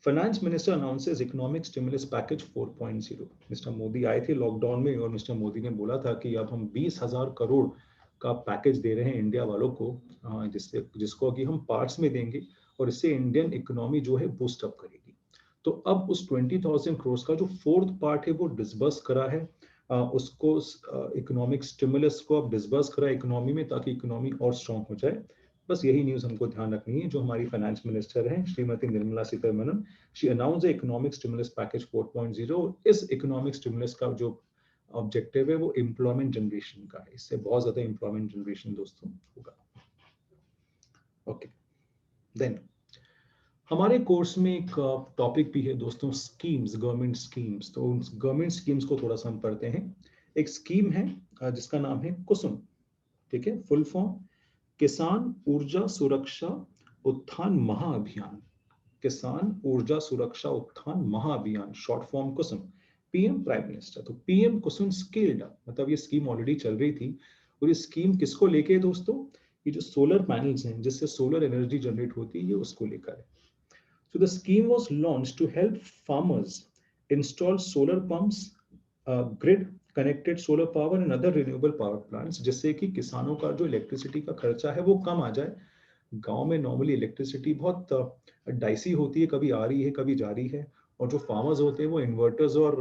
finance minister announces economic stimulus package 4.0। Mister Modi आए थे लॉकडाउन में और मिस्टर मोदी ने बोला था कि अब हम 20,000 करोड़ का पैकेज दे रहे हैं इंडिया वालों को, जिसको कि हम पार्ट्स में देंगे और इससे इंडियन इकोनॉमी जो है बूस्ट अप करेगी। तो अब उस 20,000 करोड़ का जो फोर्थ पार्ट है वो डिसबर्स करा है, उसको इकोनॉमिक स्टिमुलस को अब डिसबर्स करा इकोनॉमी में, ताकि इकोनॉमी और स्ट्रॉन्ग हो जाए। बस यही न्यूज हमको ध्यान रखनी है। जो हमारी फाइनेंस मिनिस्टर हैं Shrimati Nirmala Sitharaman, she announce the economic stimulus package 4.0। इस इकोनॉमिक स्टिमुलस का जो ऑब्जेक्टिव है वो एम्प्लॉयमेंट जनरेशन का है, इससे बहुत ज्यादा एम्प्लॉयमेंट जनरेशन दोस्तों होगा। ओके, देन हमारे कोर्स में एक टॉपिक भी है दोस्तों, स्कीम्स, गवर्नमेंट स्कीम्स। तो गवर्नमेंट स्कीम्स को थोड़ा सा हम पढ़ते हैं। एक स्कीम है जिसका नाम है कुसुम, ठीक है, फुल फॉर्म किसान ऊर्जा सुरक्षा उत्थान महाअभियान। किसान ऊर्जा सुरक्षा उत्थान महाअभियान, शॉर्ट फॉर्म कुसुम, पीएम प्राइम मिनिस्टर। तो पीएम कुसुम स्किल्ड, मतलब ये स्कीम ऑलरेडी चल रही थी। और ये स्कीम किसको लेके है दोस्तों? ये जो सोलर पैनल्स हैं जिससे सोलर एनर्जी जनरेट होती है, ये उसको लेकर है। So the scheme was launched to help farmers install solar pumps, grid connected solar power and other renewable power plants, जिससे कि किसानों का जो इलेक्ट्रिसिटी का खर्चा है वो कम आ जाए। गांव में नॉर्मली इलेक्ट्रिसिटी बहुत डाइसी होती है, कभी आ रही है कभी जा रही है, और जो फार्मर्स होते हैं वो इन्वर्टर्स और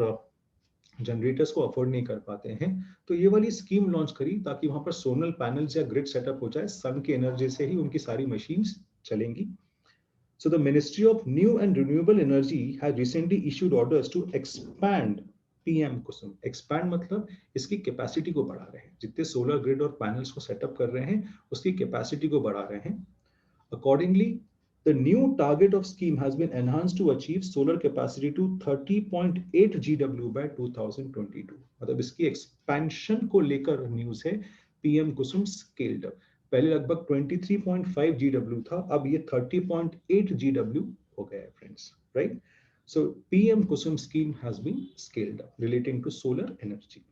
जनरेटर्स को अफोर्ड नहीं कर पाते हैं। तो ये वाली स्कीम लॉन्च करी ताकि वहां पर सोलर पैनल्स या ग्रिड सेटअप हो जाए, सन की एनर्जी से ही उनकी सारी मशीन्स चलेंगी। So the Ministry of New and Renewable Energy has recently issued orders to expand PM Kusum. Expand मतलब इसकी कैपेसिटी को बढ़ा रहे हैं, जितने सोलर ग्रिड और पैनल्स को सेटअप कर रहे हैं उसकी कैपेसिटी को बढ़ा रहे हैं। Accordingly, the new target of scheme has been enhanced to achieve solar capacity to 30.8 GW by 2022. मतलब इसकी एक्सपेंशन को लेकर न्यूज है, PM कुसुम स्केल्ड अप। पहले लगभग 23.5 GW था, अब ये 30.8 GW हो गया है friends, right? So PM Kusum scheme has been scaled up relating to solar energy.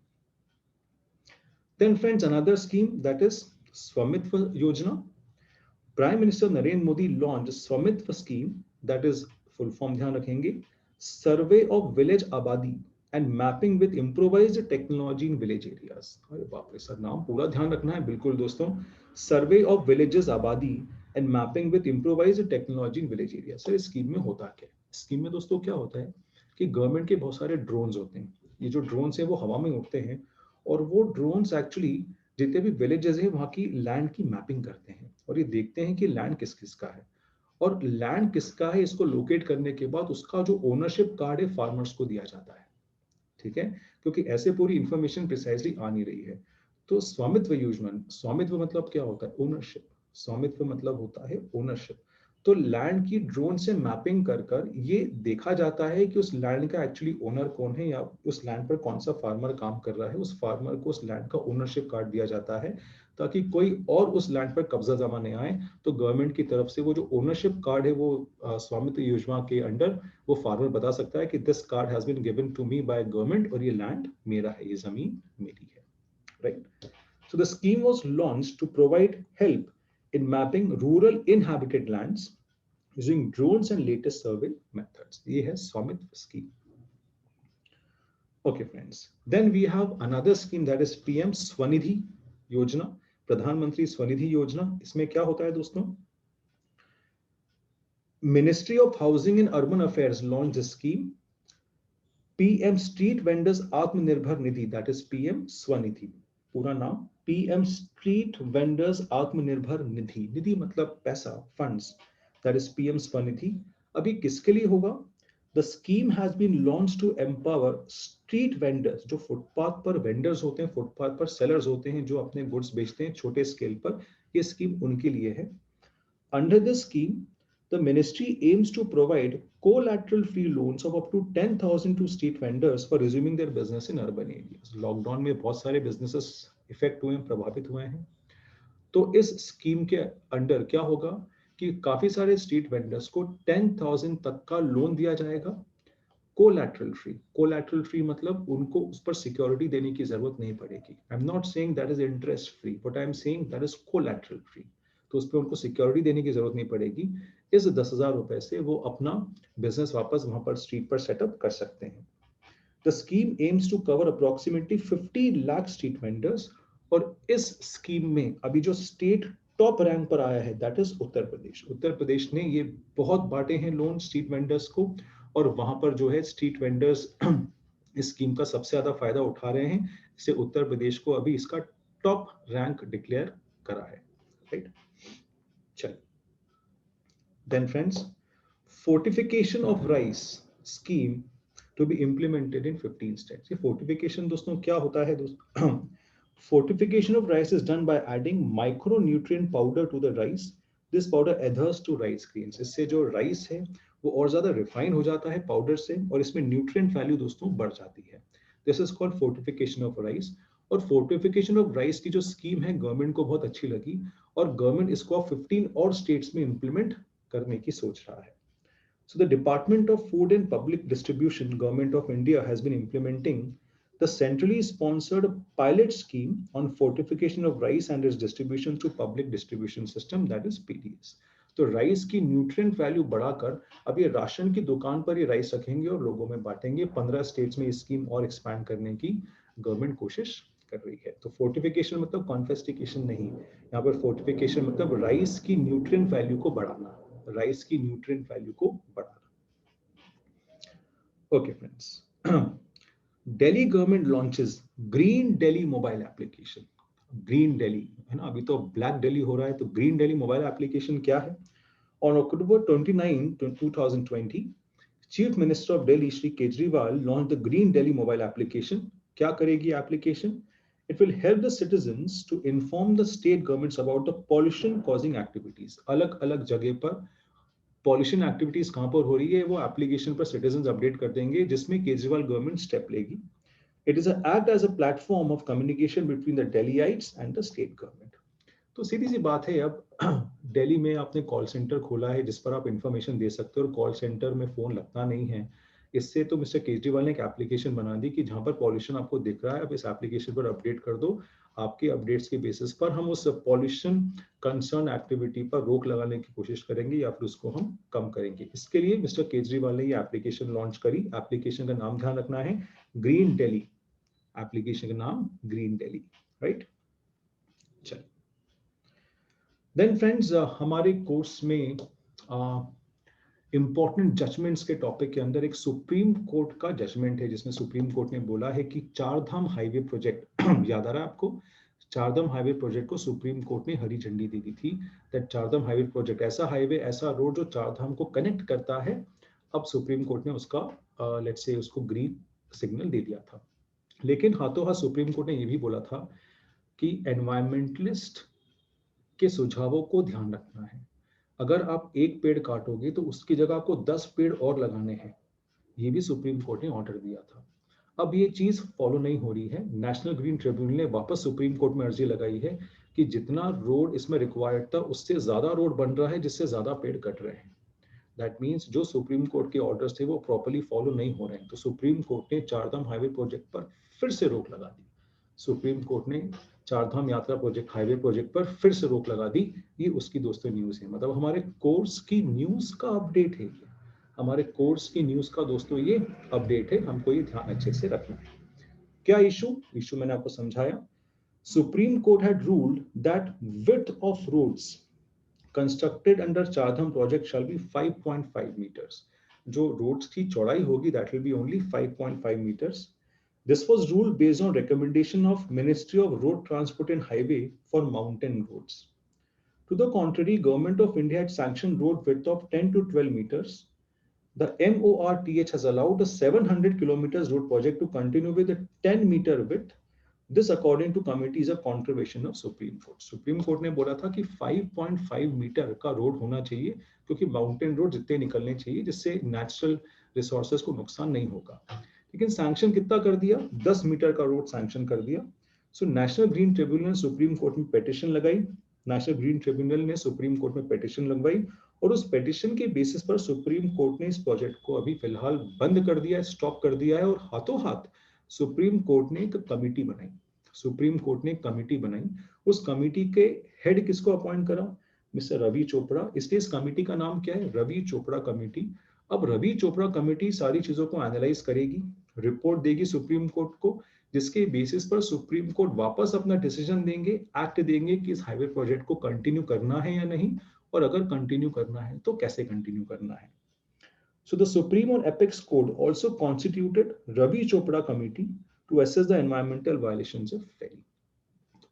Then friends, another scheme, that is Swamitva Yojana. Prime Minister Narendra Modi launched Swamitva scheme, that is full form ध्यान रखेंगे, Survey of Village Abadi and Mapping with Improvised Technology in Village Areas. अरे बाप रे सर, नाम पूरा ध्यान रखना है बिल्कुल दोस्तों। Survey of Villages Abadi and Mapping with Improvised Technology in Village Areas। Sir इस स्कीम में होता क्या है? स्कीम में दोस्तों क्या होता है कि गवर्नमेंट के बहुत सारे ड्रोन्स होते हैं। ये जो ड्रोन्स हैं वो हवा में उड़ते हैं और वो ड्रोन्स एक्चुअली जितने भी विलेजेस हैं वहाँ की लैंड की मैपिंग करते हैं और ये देखते हैं कि लैंड किस किस का है, और लैंड किसका है इसको लोकेट करने के बाद उसका जो ओनरशिप कार्ड है फार्मर्स को दिया जाता है, ठीक है, क्योंकि ऐसे पूरी इंफॉर्मेशन प्रिसाइजली आ नहीं रही है। तो स्वामित्व योजना, स्वामित्व मतलब क्या होता है? ओनरशिप। स्वामित्व मतलब होता है ओनरशिप। तो लैंड की ड्रोन से मैपिंग कर कर ये देखा जाता है कि उस लैंड का एक्चुअली ओनर कौन है या उस लैंड पर कौन सा फार्मर काम कर रहा है। उस फार्मर को उस लैंड का ओनरशिप कार्ड दिया जाता है ताकि कोई और उस लैंड पर कब्जा जमाने आए तो गवर्नमेंट की तरफ से वो जो ओनरशिप कार्ड है वो स्वामित्व योजना के अंडर वो फार्मर बता सकता है कि this card has been given to me by government और ये लैंड मेरा है, ये जमीन मेरी है, right? So the scheme was launched to provide help in mapping rural inhabited lands using drones and latest survey methods. ये है स्वामित्व scheme. Okay friends, then we have another scheme that is PM Swanidhi योजना, प्रधानमंत्री स्वनिधि योजना। इसमें क्या होता है दोस्तों? Ministry of Housing and Urban Affairs launched this scheme, PM Street Vendors Atmanirbhar Nidhi, that is PM Swanidhi। पूरा नाम PM Street Vendors Atmanirbhar Nidhi। निधि मतलब पैसा, funds, that is PM Swanidhi। अभी किसके लिए होगा? The scheme has been launched to empower street vendors, जो फुटपाथ पर वेंडर्स होते हैं, फुटपाथ पर सेलर्स होते हैं जो अपने गुड्स बेचते हैं छोटे स्केल पर, ये स्कीम उनके लिए है। Under this scheme, the ministry aims to provide collateral free loans of up to 10,000 to street vendors for resuming their business in urban areas। Lockdown में बहुत सारे बिजनेसेस इफेक्ट हुए हैं, प्रभावित हुए हैं। तो इस स्कीम के अंडर क्या होगा कि काफी सारे स्ट्रीट वेंडर्स को 10,000 तक का लोन दिया जाएगा, कोलैटरल फ्री। कोलैटरल फ्री मतलब उनको उस पर सिक्योरिटी देने की जरूरत नहीं पड़ेगी। I am not saying that is interest free, but I am saying that is collateral free. तो उस पर उनको सिक्योरिटी देने की जरूरत नहीं पड़ेगी। इस 10,000 रुपए से वो अपना बिजनेस वापस वहां पर स्ट्रीट पर सेटअप कर सकते हैं। The scheme aims to cover approximately 50 lakh street vendors. और इस स्कीम में अभी जो स्टेट टॉप रैंक पर आया है दैट इज उत्तर प्रदेश। उत्तर प्रदेश ने ये बहुत बांटे हैं लोन स्ट्रीट वेंडर्स को, और वहां पर जो है स्ट्रीट वेंडर्स इस स्कीम का सबसे ज्यादा फायदा उठा रहे हैं। इससे उत्तर प्रदेश को अभी इसका टॉप रैंक डिक्लेयर करा है, राइट? चल then friends, fortification of rice scheme to be implemented in 15 states. ये fortification दोस्तों क्या होता है दोस्तों? Fortification of rice is done by adding micronutrient powder to the rice. This powder adheres to rice grains. इससे जो rice है वो और ज्यादा refine हो जाता है powder से और इसमें nutrient value दोस्तों बढ़ जाती है. This is called fortification of rice. और fortification of rice की जो scheme है गवर्नमेंट को बहुत अच्छी लगी और गवर्नमेंट इसको 15 और states में implement करने की सोच रहा है. So the Department of Food and Public Distribution, Government of India has been implementing the centrally sponsored pilot scheme on fortification of rice and its distribution through public distribution system, that is PDS. तो राइस की न्यूट्रिएंट वैल्यू बढ़ाकर अब ये राशन की दुकान पर ये राइस रखेंगे और लोगों में बांटेंगे. 15 स्टेट्स में ये स्कीम और एक्सपैंड करने की गवर्नमेंट कोशिश कर रही है. तो फोर्टिफिकेशन मतलब कॉन्फेस्टिकेशन नहीं, यहाँ पर फोर्टिफिकेशन मतलब राइस की न्यूट्रिएंट वैल्यू को बढ़ाना, राइस की न्यूट्रिएंट वैल्यू को बढ़ाना. Okay friends, Delhi government launches green Delhi mobile application. Green Delhi है ना, अभी तो ब्लैक दिल्ली हो रहा है, तो ग्रीन दिल्ली मोबाइल एप्लीकेशन क्या है? On October 29, 2020, chief minister of Delhi Shri Kejriwal launch the green Delhi mobile application. क्या करेगी application? It will help the citizens to inform the state governments about the pollution causing activities. अलग अलग जगह पर पॉल्यूशन एक्टिविटीज कहां पर हो रही है वो एप्लीकेशन पर सिटीजंस अपडेट कर देंगे, जिसमें केजरीवाल गवर्नमेंट स्टेप लेगी. It is act as a platform of communication between the Delhiites and the state government. तो सीधी सी बात है, अब दिल्ली में आपने कॉल सेंटर खोला है जिस पर आप इंफॉर्मेशन दे सकते हो और कॉल सेंटर में फोन लगता नहीं है. इससे तो मिस्टर केजरीवाल ने एक एप्लीकेशन बना दी कि जहां पर पॉल्यूशन आपको दिख रहा है आप इस एप्लीकेशन पर अपडेट कर दो. आपके अपडेट्स के बेसिस पर हम उस पॉल्यूशन कंसर्न एक्टिविटी पर रोक लगाने की कोशिश करेंगे या फिर उसको हम कम करेंगे. इसके लिए मिस्टर केजरीवाल ने ये एप्लीकेशन लॉन्च करी. एप्लीकेशन का नाम ध्यान रखना है, ग्रीन दिल्ली. एप्लीकेशन का नाम ग्रीन दिल्ली, राइट. चलिए देन फ्रेंड्स, हमारे कोर्स में इंपॉर्टेंट जजमेंट्स के टॉपिक के अंदर एक सुप्रीम कोर्ट का जजमेंट है जिसमें सुप्रीम कोर्ट ने बोला है कि चारधाम हाईवे प्रोजेक्ट याद आ रहा है आपको? चारधाम हाईवे प्रोजेक्ट को सुप्रीम कोर्ट ने हरी झंडी दे दी थी. दैट चारधाम हाईवे प्रोजेक्ट, ऐसा हाईवे, ऐसा रोड जो चारधाम को कनेक्ट करता है, अब सुप्रीम कोर्ट ने उसका लेट्स से उसको ग्रीन सिग्नल दे दिया था. लेकिन हाथों हाथ सुप्रीम कोर्ट ने यह भी बोला था कि एनवायरमेंटलिस्ट के सुझावों को ध्यान रखना है. अगर आप एक पेड़ काटोगे तो उसकी जगह आपको 10 पेड़ और लगाने हैं. ये भी सुप्रीम कोर्ट ने ऑर्डर दिया था. अब ये चीज फॉलो नहीं हो रही है. नेशनल ग्रीन ट्रिब्यूनल ने वापस सुप्रीम कोर्ट में अर्जी लगाई है कि जितना रोड इसमें रिक्वायर्ड था उससे ज्यादा रोड बन रहा है जिससे ज्यादा पेड़ कट रहे हैं. दैट मीन्स जो सुप्रीम कोर्ट के ऑर्डर्स थे वो प्रॉपर्ली फॉलो नहीं हो रहे हैं. तो सुप्रीम कोर्ट ने चारधाम हाईवे प्रोजेक्ट पर फिर से रोक लगा दी. सुप्रीम कोर्ट ने चारधाम यात्रा प्रोजेक्ट, हाईवे प्रोजेक्ट पर फिर से रोक लगा दी. ये उसकी दोस्तों न्यूज है, मतलब हमारे कोर्स की न्यूज का अपडेट है. हमारे कोर्स की न्यूज का दोस्तों ये अपडेट है, हमको ये ध्यान अच्छे से रखना है. क्या इशू मैंने आपको समझाया. Supreme court had ruled that width of roads constructed under Chardham project shall be 5.5 metres. जो रोड्स की चौड़ाई होगी that will be only 5.5 metres. This was ruled based on recommendation of Ministry of Road Transport and Highway for mountain roads. To the contrary, Government of India had sanctioned road width of 10 to 12 meters. The MORTH has allowed a 700 kilometers road project to continue with a 10-meter width. This, according to committee, is a contravention of Supreme Court. Supreme Court ने बोला था कि 5.5 मीटर का रोड होना चाहिए क्योंकि माउंटेन रोड जितने निकलने चाहिए जिससे नेचुरल रिसोर्सेज को नुकसान नहीं होगा. लेकिन सैंक्शन कितना कर दिया? 10 मीटर का रोड सैंक्शन कर दिया. So national green tribunal supreme court में पिटीशन लगाई. नेशनल ग्रीन ट्रिब्यूनल ने सुप्रीम कोर्ट में पिटीशन लगवाई और उस पिटीशन के बेसिस पर सुप्रीम कोर्ट ने इस प्रोजेक्ट को अभी फिलहाल बंद कर दिया है, स्टॉप कर दिया है. और हाथों हाथ सुप्रीम कोर्ट ने एक कमिटी बनाई. सुप्रीम कोर्ट ने एक कमिटी बनाई. उस कमिटी के हेड किसको अपॉइंट करा? मिस्टर रवि चोपड़ा. इसलिए इस कमिटी का नाम क्या है? रवि चोपड़ा कमिटी. अब रवि चोपड़ा कमेटी सारी चीजों को एनालाइज करेगी, रिपोर्ट देगी सुप्रीम कोर्ट को, जिसके बेसिस पर सुप्रीम कोर्ट वापस अपना डिसीजन देंगे, एक्ट देंगे कि इस हाईवे प्रोजेक्ट को कंटिन्यू करना है या नहीं, और अगर कंटिन्यू करना है तो कैसे कंटिन्यू करना है. सो द सुप्रीम और apex court also constituted Ravi Chopra committee to assess the environmental violations of Delhi.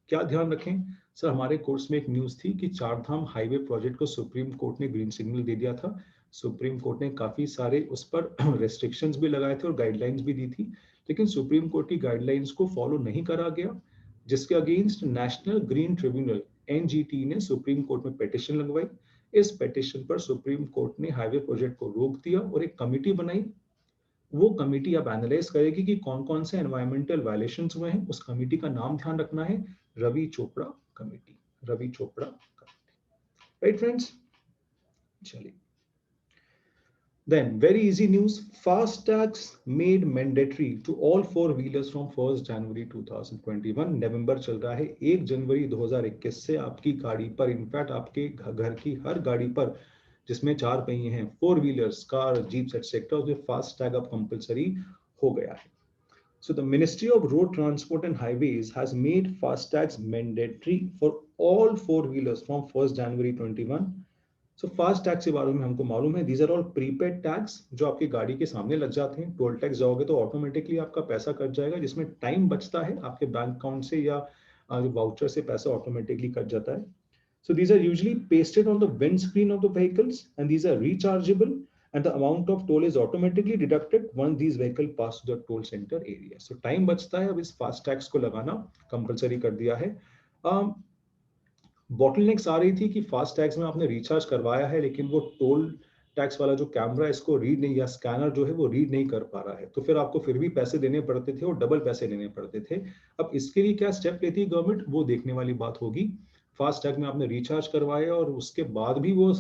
क्या ध्यान रखें सर, हमारे कोर्स में एक न्यूज थी कि चारधाम हाईवे प्रोजेक्ट को सुप्रीम कोर्ट ने ग्रीन सिग्नल दे दिया था. सुप्रीम कोर्ट ने काफी सारे उस पर रेस्ट्रिक्शंस भी लगाए थे और गाइडलाइंस भी दी थी, लेकिन सुप्रीम कोर्ट की गाइडलाइंस को फॉलो नहीं करा गया, जिसके against national green tribunal NGT ने सुप्रीम कोर्ट में पिटीशन लगवाई। इस पिटीशन पर सुप्रीम कोर्ट ने हाईवे प्रोजेक्ट को रोक दिया और एक कमेटी बनाई। वो कमेटी अब एनालाइज करेगी कि कौन कौन से एनवायरमेंटल वायलेशंस हुए हैं। उस कमेटी का नाम ध्यान रखना है, Ravi Chopra committee, Ravi Chopra committee. Right friends, चलिए। Then very easy news, FASTags made mandatory to all four-wheelers from 1st January 2021। नवंबर चल रहा है, 1 जनवरी 2021 से आपकी गाड़ी पर, इनफैक्ट आपके घर की हर गाड़ी पर जिसमें 4 पहिए हैं, 4 व्हीलर्स, कार, जीप्स एटसेट्रा, उसमें फास्टैग अब कंपलसरी हो गया है। So the Ministry of Road Transport and Highways has made FASTags mandatory for all 4-wheelers from 1st January 21। So fast tag के बारे में हमको मालूम है, these are all prepaid tags जो आपकी गाड़ी के सामने लग जाते हैं। टोल टैक्स जाओगे तो ऑटोमेटिकली आपका पैसा कट जाएगा, जिसमें टाइम बचता है, आपके बैंक अकाउंट से या जो वाउचर से पैसा ऑटोमेटिकली कट जाता है। So these are usually pasted on the wind screen of the vehicles and these are rechargeable and the amount of toll is automatically deducted once these vehicle pass to the toll centre area. So time बचता है, अब इस फास्ट टैग्स को लगाना कंपलसरी कर दिया है। बॉटलनेक्स आ रही थी कि फास्ट टैग्स में आपने रिचार्ज करवाया है लेकिन वो टोल टैक्स वाला जो कैमरा इसको रीड नहीं, या स्कैनर जो है वो रीड नहीं कर पा रहा है, तो फिर आपको फिर भी पैसे देने पड़ते थे और डबल पैसे देने पड़ते थे। अब इसके लिए क्या स्टेप लेती है गवर्नमेंट, वो देखने वाली बात होगी। फास्ट टैग में आपने रिचार्ज करवाया और उसके बाद भी वो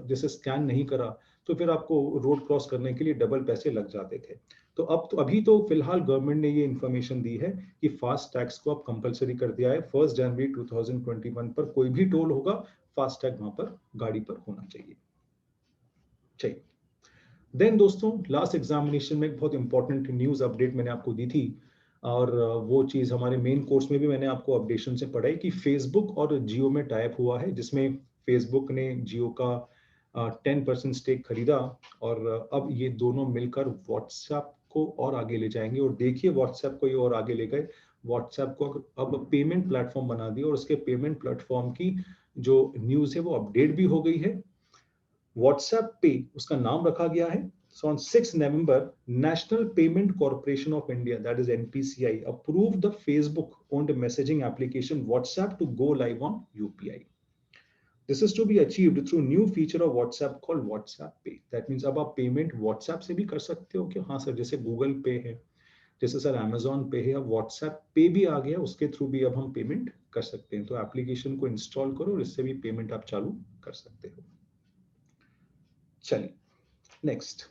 जैसे स्कैन नहीं करा, तो फिर आपको रोड क्रॉस करने के लिए डबल पैसे लग जाते थे। तो अभी तो फिलहाल गवर्नमेंट ने ये इन्फॉर्मेशन दी है कि फास्ट टैग्स को अब कंपलसरी कर दिया है। 1 जनवरी 2021 पर कोई भी टोल होगा, फास्ट टैग वहां पर गाड़ी पर होना चाहिए। चाहिए। देन दोस्तों, लास्ट एग्जामिनेशन में एक बहुत इंपॉर्टेंट न्यूज अपडेट मैंने आपको दी थी, और वो चीज हमारे मेन कोर्स में भी मैंने आपको अपडेशन से पढ़ाई कि फेसबुक और जियो में टाइप हुआ है, जिसमें फेसबुक ने जियो का 10% स्टेक खरीदा, और अब ये दोनों मिलकर व्हाट्सएप को और आगे ले जाएंगे। और देखिए व्हाट्सएप को ये और आगे ले गए, व्हाट्सएप को अब पेमेंट प्लेटफॉर्म बना दिया, और उसके पेमेंट प्लेटफॉर्म की जो न्यूज है वो अपडेट भी हो गई है। व्हाट्सएप पे उसका नाम रखा गया है। So on 6 November, National Payment Corporation of India, that is NPCI, approved the Facebook-owned messaging application WhatsApp to go live on UPI. This is to be achieved through new feature of WhatsApp called WhatsApp Pay. That means अब आप पेमेंट WhatsApp से भी कर सकते हो कि हाँ सर, जैसे Google Pay है, जैसे सर Amazon Pay है, अब WhatsApp Pay भी आ गया, उसके थ्रू भी अब हम पेमेंट कर सकते हैं। तो एप्लीकेशन को इंस्टॉल करो और इससे भी पेमेंट आप चालू कर सकते हो। चलिए next,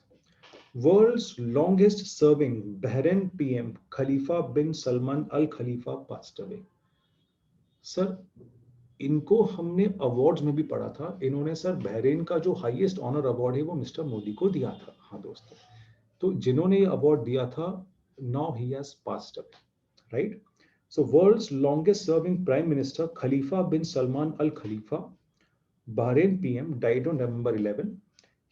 world's longest serving Bahrain PM Khalifa bin Salman al Khalifa passed away. Sir इनको हमने अवार्ड्स में भी पढ़ा था, इन्होंने सर बहरीन का जो हाईएस्ट ऑनर अवार्ड है वो मिस्टर मोदी को दिया था। हाँ दोस्तों, तो जिन्होंने ये अवार्ड दिया था, now he has passed away, right. So world's longest serving prime minister Khalifa bin Salman al Khalifa, Bahrain PM, died on November 11.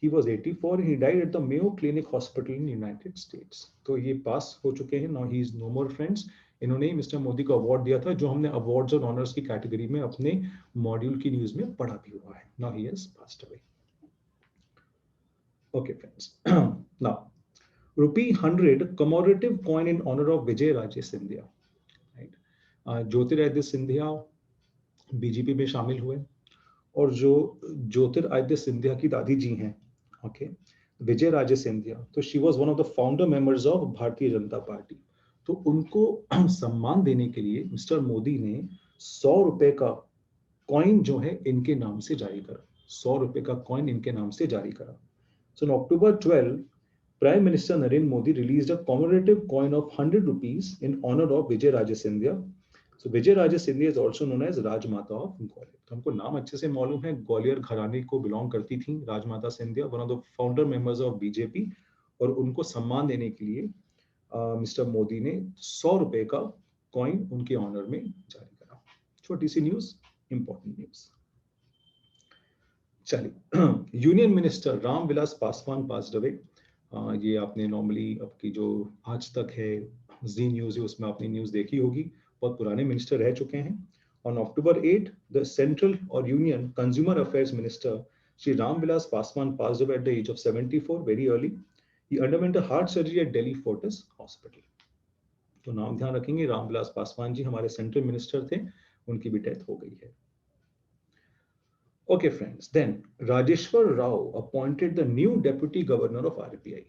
He was 84 and he died at the Mayo Clinic Hospital in United States. तो ये पास हो चुके हैं, now he is no more friends। इन्होंने ही मिस्टर मोदी को अवार्ड दिया था, जो हमने अवार्ड्स और ऑनर्स की कैटेगरी में अपने मॉड्यूल की न्यूज में पढ़ा भी हुआ है। Now he has passed away. Okay friends, now rupee 100 commemorative coin in honor of Vijay Raje Scindia, right? Jyotiraditya Scindia BJP में शामिल हुए, और जो ज्योतिरादित्य सिंधिया की दादी जी हैं, ओके, विजय राजे सिंधिया, तो she was one of the founder members of Bharatiya Janata party. तो उनको सम्मान देने के लिए मिस्टर मोदी ने 100 रुपए का कॉइन जो है इनके नाम से जारी करा, 100 रुपए का कॉइन इनके नाम से जारी करा। So on October 12, Prime Minister Narendra Modi released a commemorative coin of 100 rupees in honor of Vijay Raje Scindia. So Vijay Raje Scindia is also known as Rajmata of Gwalior. तो हमको नाम अच्छे से मालूम है, ग्वालियर घराने को बिलोंग करती थी Rajmata Scindia, one of the founder members of BJP, और उनको सम्मान देने के लिए मिस्टर मोदी ने 100 रुपए का कॉइन उनके ऑनर में जारी करा। छोटी सी न्यूज, इंपॉर्टेंट न्यूज। चलिए, union minister Ramvilas Paswan passed away. ये आपने नॉर्मली आपकी जो आज तक है जी न्यूज है उसमें आपने न्यूज देखी होगी, बहुत पुराने मिनिस्टर रह चुके हैं। ऑन October 8, द सेंट्रल और union consumer affairs minister Shri Ram Vilas Paswan passed away at the age of 74 very early. He underwent a heart surgery at Delhi Fortis Hospital. तो नाम ध्यान रखेंगे, रामविलास पासवान जी हमारे सेंट्रल मिनिस्टर थे, उनकी भी डेथ हो गई है. Okay, friends. Then Rajeshwar Rao appointed the new deputy governor of RBI.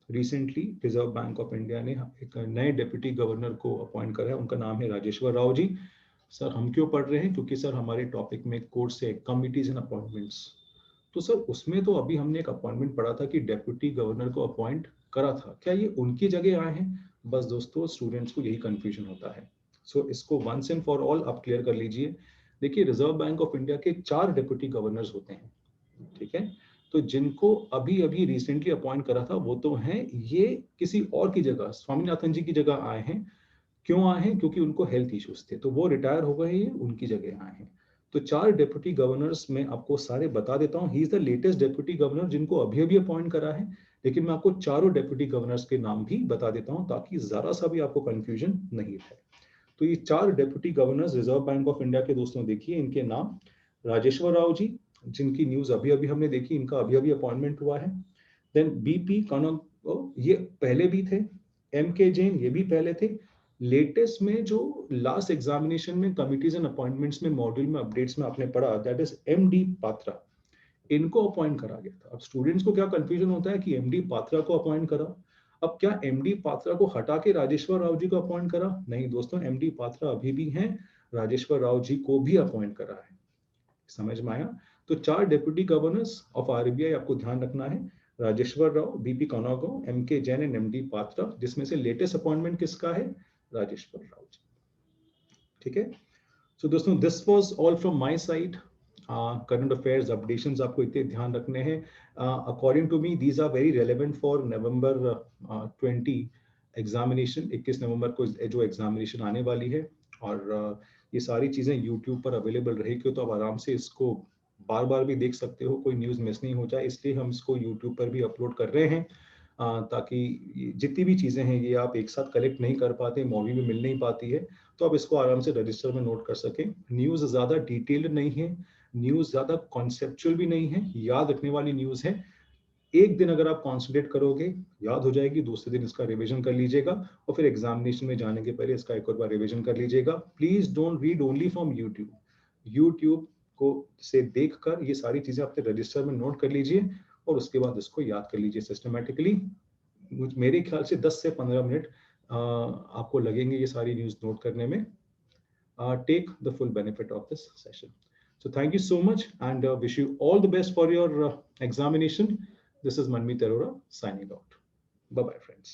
Recently, Reserve Bank of India ने एक नए डेप्यूटी गवर्नर को अपॉइंट करा है, उनका नाम है राजेश्वर राव जी. सर हम क्यों पढ़ रहे हैं? क्योंकि सर हमारे टॉपिक में कोर्स है कमिटीज एंड अपॉइंटमेंट्स. तो सर उसमें तो अभी हमने एक अपॉइंटमेंट पढ़ा था कि डेप्यूटी गवर्नर को अपॉइंट करा था, क्या ये उनकी जगह आए हैं? बस दोस्तों स्टूडेंट्स को यही कंफ्यूजन होता है. सो इसको वंस एंड फॉर ऑल आप क्लियर कर लीजिए. देखिए रिजर्व बैंक ऑफ इंडिया के 4 डेप्यूटी गवर्नर्स होते हैं, ठीक है. तो जिनको अभी अभी रिसेंटली अपॉइंट करा था वो तो हैं, ये किसी और की जगह स्वामीनाथन जी की जगह आए हैं. क्यों आए हैं? क्योंकि उनको हेल्थ इश्यूज थे, तो वो रिटायर हो गए हैं, उनकी जगह आए हैं. तो 4 डेप्यूटी गवर्नर्स में आपको सारे बता देता हूँ. He is the latest deputy governor जिनको अभी अभी अपॉइंट करा है, लेकिन मैं आपको चारों डेप्यूटी गवर्नर्स के नाम भी बता देता हूँ ताकि जरा सा भी आपको कंफ्यूजन नहीं रहे. तो ये 4 deputy governors reserve bank of India के दोस्तों देखिए इनके नाम. राजेश्वर राव जी जिनकी न्यूज अभी अभी हमने देखी, इनका अभी अभी अपॉइंटमेंट हुआ है. देन बीपी कनक, ये पहले भी थे. एम के जैन ये भी पहले थे. लेटेस्ट में जो लास्ट एग्जामिनेशन में कमिटीज एंड अपॉइंटमेंट्स में मॉड्यूल में अपडेट्स में आपने पढ़ा, दैट इज एमडी पात्रा. इनको अपॉइंट करा गया था. अब स्टूडेंट्स को क्या कंफ्यूजन होता है कि एमडी पात्रा को अपॉइंट करा, अब क्या एमडी पात्रा को हटा के राजेश्वर राव जी को अपॉइंट करा? नहीं दोस्तों, एमडी पात्रा अभी भी हैं, राजेश्वर राव जी को भी अपॉइंट करा है. समझ में आया? तो 4 डेप्यूटी गवर्नर्स ऑफ आरबीआई आपको ध्यान रखना है. राजेश्वर राव, बीपी कनौगो, एम के जैन एंड एमडी पात्रा, जिसमें से लेटेस्ट अपॉइंटमेंट किसका है? राजेश्वर राव जी. ठीक है. सो दोस्तों this was all from my side. Current affairs updations आपको इतने ध्यान रखने हैं. According to me these are very relevant for November 20 examination. 21 नवंबर को जो एग्जामिनेशन आने वाली है, और ये सारी चीजें यूट्यूब पर अवेलेबल रहेगी, तो आप आराम से इसको बार बार भी देख सकते हो, कोई न्यूज़ मिस नहीं हो जाए. इसलिए हम इसको यूट्यूब पर भी अपलोड कर रहे हैं, ताकि जितनी भी चीज़ें हैं ये आप एक साथ कलेक्ट नहीं कर पाते, मॉवी में मिल नहीं पाती है, तो आप इसको आराम से रजिस्टर में नोट कर सकें. न्यूज़ ज़्यादा डिटेल्ड नहीं है, न्यूज़ ज़्यादा कॉन्सेप्चुअल भी नहीं है, याद रखने वाली न्यूज़ है. एक दिन अगर आप कॉन्सेंट्रेट करोगे याद हो जाएगी, दूसरे दिन इसका रिवीजन कर लीजिएगा, और फिर एग्जामिनेशन में जाने के पहले इसका एक और बार रिवीजन कर लीजिएगा. Please don't read only from YouTube. YouTube को से देखकर ये सारी चीजें अपने रजिस्टर में नोट कर लीजिए, और उसके बाद इसको याद कर लीजिए सिस्टमेटिकली. मेरे ख्याल से 10 से 15 मिनट आपको लगेंगे ये सारी न्यूज नोट करने में. Take the full benefit of this session. So thank you so much, and wish you all the best for your examination. This is Manmeet Arora signing out. Bye-bye, friends.